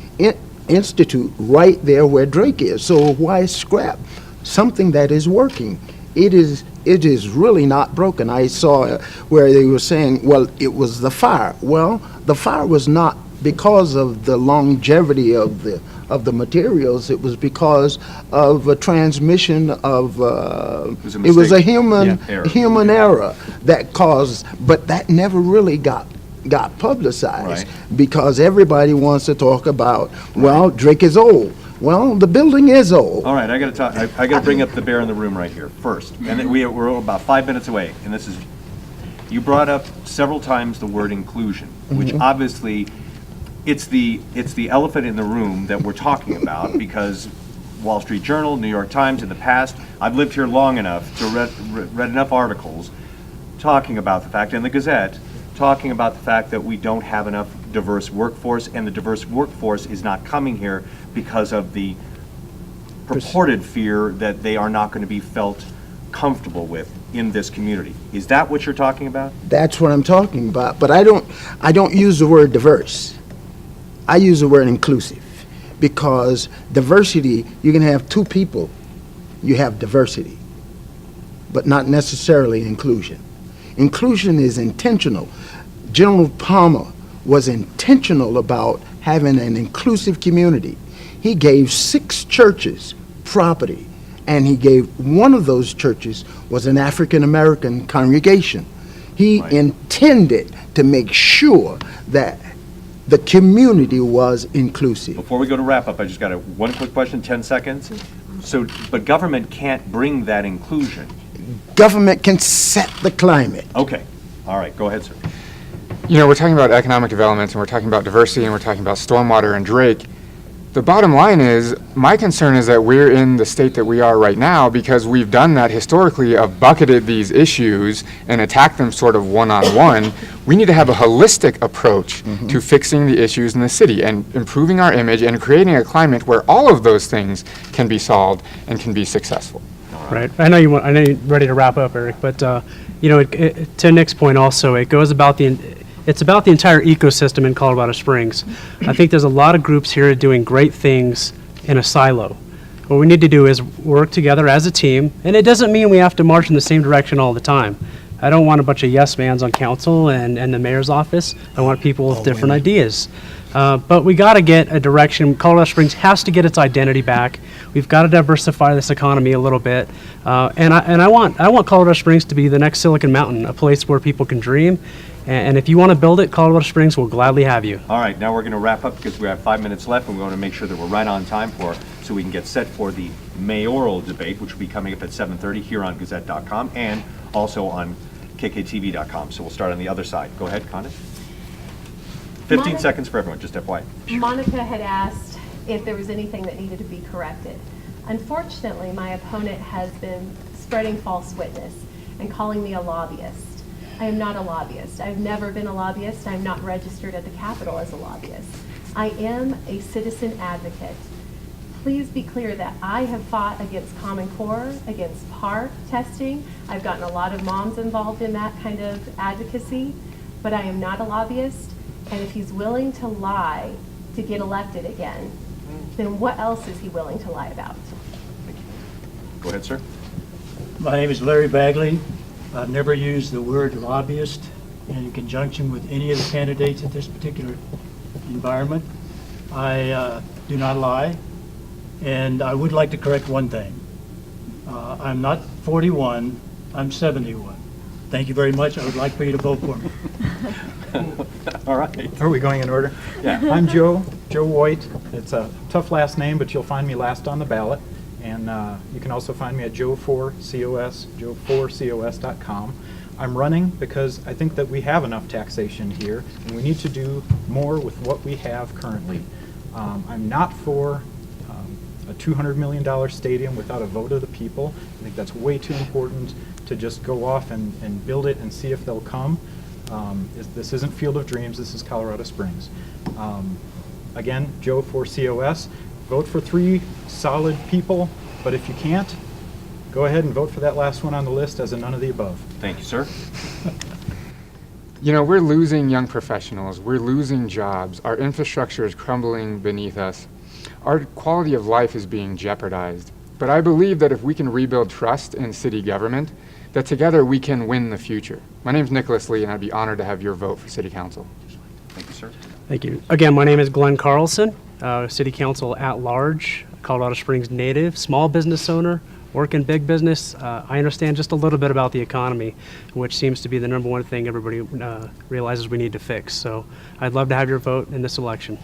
institute right there where Drake is. So why scrap something that is working? It is really not broken. I saw where they were saying, well, it was the fire. Well, the fire was not because of the longevity of the materials. It was because of a transmission of it was a human error that caused, but that never really got publicized because everybody wants to talk about, well, Drake is old. Well, the building is old. All right, I got to talk. I got to bring up the bear in the room right here first, and then we're about 5 minutes away. And this is, you brought up several times the word inclusion, which obviously, it's the elephant in the room that we're talking about because Wall Street Journal, New York Times, in the past, I've lived here long enough to read enough articles talking about the fact, and the Gazette, talking about the fact that we don't have enough diverse workforce, and the diverse workforce is not coming here because of the purported fear that they are not going to be felt comfortable with in this community. Is that what you're talking about? That's what I'm talking about. But I don't use the word diverse. I use the word inclusive because diversity, you can have two people, you have diversity, but not necessarily inclusion. Inclusion is intentional. General Palmer was intentional about having an inclusive community. He gave 6 churches property, and he gave one of those churches was an African American congregation. He intended to make sure that the community was inclusive. Before we go to wrap up, I just got one quick question, 10 seconds. So, but government can't bring that inclusion. Government can set the climate. Okay. All right. Go ahead, sir. You know, we're talking about economic development, and we're talking about diversity, and we're talking about stormwater and Drake. The bottom line is, my concern is that we're in the state that we are right now because we've done that historically of bucketed these issues and attacked them sort of one-on-one. We need to have a holistic approach to fixing the issues in the city and improving our image and creating a climate where all of those things can be solved and can be successful. Right. I know you're ready to wrap up, Eric, but you know, to Nick's point also, it's about the entire ecosystem in Colorado Springs. I think there's a lot of groups here doing great things in a silo. What we need to do is work together as a team, and it doesn't mean we have to march in the same direction all the time. I don't want a bunch of yes-mans on council and the mayor's office. I want people with different ideas. But we got to get a direction. Colorado Springs has to get its identity back. We've got to diversify this economy a little bit. And I want Colorado Springs to be the next Silicon Mountain, a place where people can dream. And if you want to build it, Colorado Springs will gladly have you. All right, now we're going to wrap up because we have 5 minutes left, and we want to make sure that we're right on time so we can get set for the mayoral debate, which will be coming up at 7:30 here on Gazette.com and also on KKTV.com. So we'll start on the other side. Go ahead, Condon. 15 seconds for everyone, just FYI. Monica had asked if there was anything that needed to be corrected. Unfortunately, my opponent has been spreading false witness and calling me a lobbyist. I am not a lobbyist. I've never been a lobbyist. I'm not registered at the Capitol as a lobbyist. I am a citizen advocate. Please be clear that I have fought against Common Core, against PAR testing. I've gotten a lot of moms involved in that kind of advocacy, but I am not a lobbyist. And if he's willing to lie to get elected again, then what else is he willing to lie about? Thank you. Go ahead, sir. My name is Larry Bagley. I've never used the word lobbyist in conjunction with any of the candidates at this particular environment. I do not lie, and I would like to correct one thing. I'm not 41, I'm 71. Thank you very much. I would like for you to vote for me. All right. Are we going in order? Yeah. I'm Joe White. It's a tough last name, but you'll find me last on the ballot. And you can also find me at Joe4COS, Joe4COS.com. I'm running because I think that we have enough taxation here, and we need to do more with what we have currently. I'm not for a $200 million stadium without a vote of the people. I think that's way too important to just go off and build it and see if they'll come. This isn't Field of Dreams, this is Colorado Springs. Again, Joe4COS. Vote for 3 solid people, but if you can't, go ahead and vote for that last one on the list as a none of the above. Thank you, sir. You know, we're losing young professionals, we're losing jobs, our infrastructure is crumbling beneath us, our quality of life is being jeopardized. But I believe that if we can rebuild trust in city government, that together we can win the future. My name is Nicholas Lee, and I'd be honored to have your vote for City Council. Thank you, sir. Thank you. Again, my name is Glenn Carlson, City Council at large, Colorado Springs native, small business owner, work in big business. I understand just a little bit about the economy, which seems to be the number one thing everybody realizes we need to fix. So I'd love to have your vote in this election.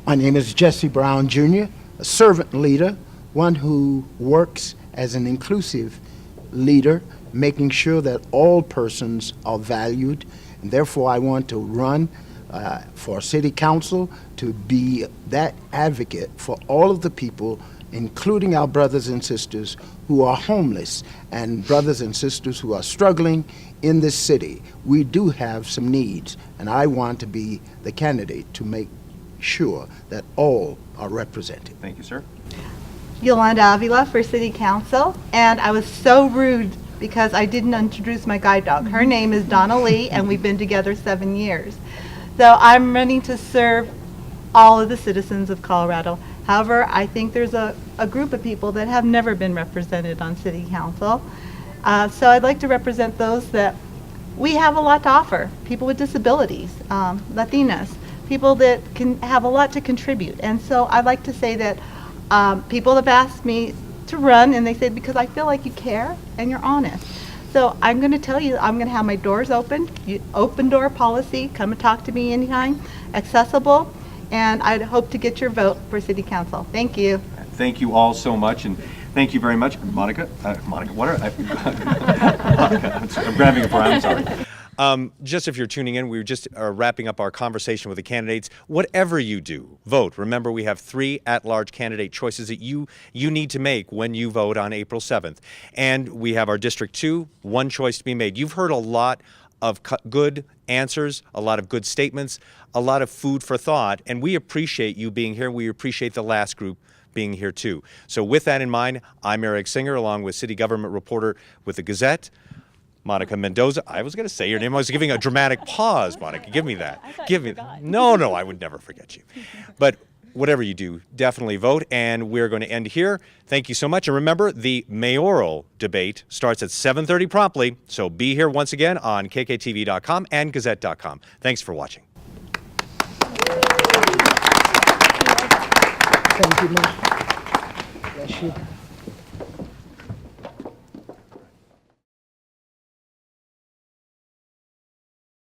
My name is Jesse Brown Jr., a servant leader, one who works as an inclusive leader, making sure that all persons are valued, and therefore I want to run for city council to be that advocate for all of the people, including our brothers and sisters who are homeless and brothers and sisters who are struggling in this city. We do have some needs, and I want to be the candidate to make sure that all are represented. Thank you, sir. Yolanda Avila for City Council, and I was so rude because I didn't introduce my guide dog. Her name is Donna Lee, and we've been together 7 years. So I'm running to serve all of the citizens of Colorado. However, I think there's a group of people that have never been represented on City Council. So I'd like to represent those that we have a lot to offer. People with disabilities, Latinas, people that can have a lot to contribute. And so I'd like to say that people have asked me to run, and they said, because I feel like you care and you're honest. So I'm going to tell you, I'm going to have my doors open, open door policy, come and talk to me anytime, accessible, and I hope to get your vote for City Council. Thank you. Thank you all so much, and thank you very much. Monica, what are Monica, I'm grabbing it for I'm sorry. Just if you're tuning in, we were just wrapping up our conversation with the candidates. Whatever you do, vote. Remember, we have 3 at-large candidate choices that you need to make when you vote on April 7th. And we have our District 2, 1 choice to be made. You've heard a lot of good answers, a lot of good statements, a lot of food for thought, and we appreciate you being here. We appreciate the last group being here too. So with that in mind, I'm Eric Singer, along with City Government Reporter with the Gazette, Monica Mendoza. I was going to say your name. I was giving a dramatic pause, Monica. Give me that. Give me that. No, I would never forget you. But whatever you do, definitely vote. And we're going to end here. Thank you so much. And remember, the mayoral debate starts at 7:30 promptly. So be here once again on kktv.com and gazette.com. Thanks for watching. Thank you, Mike. Bless you.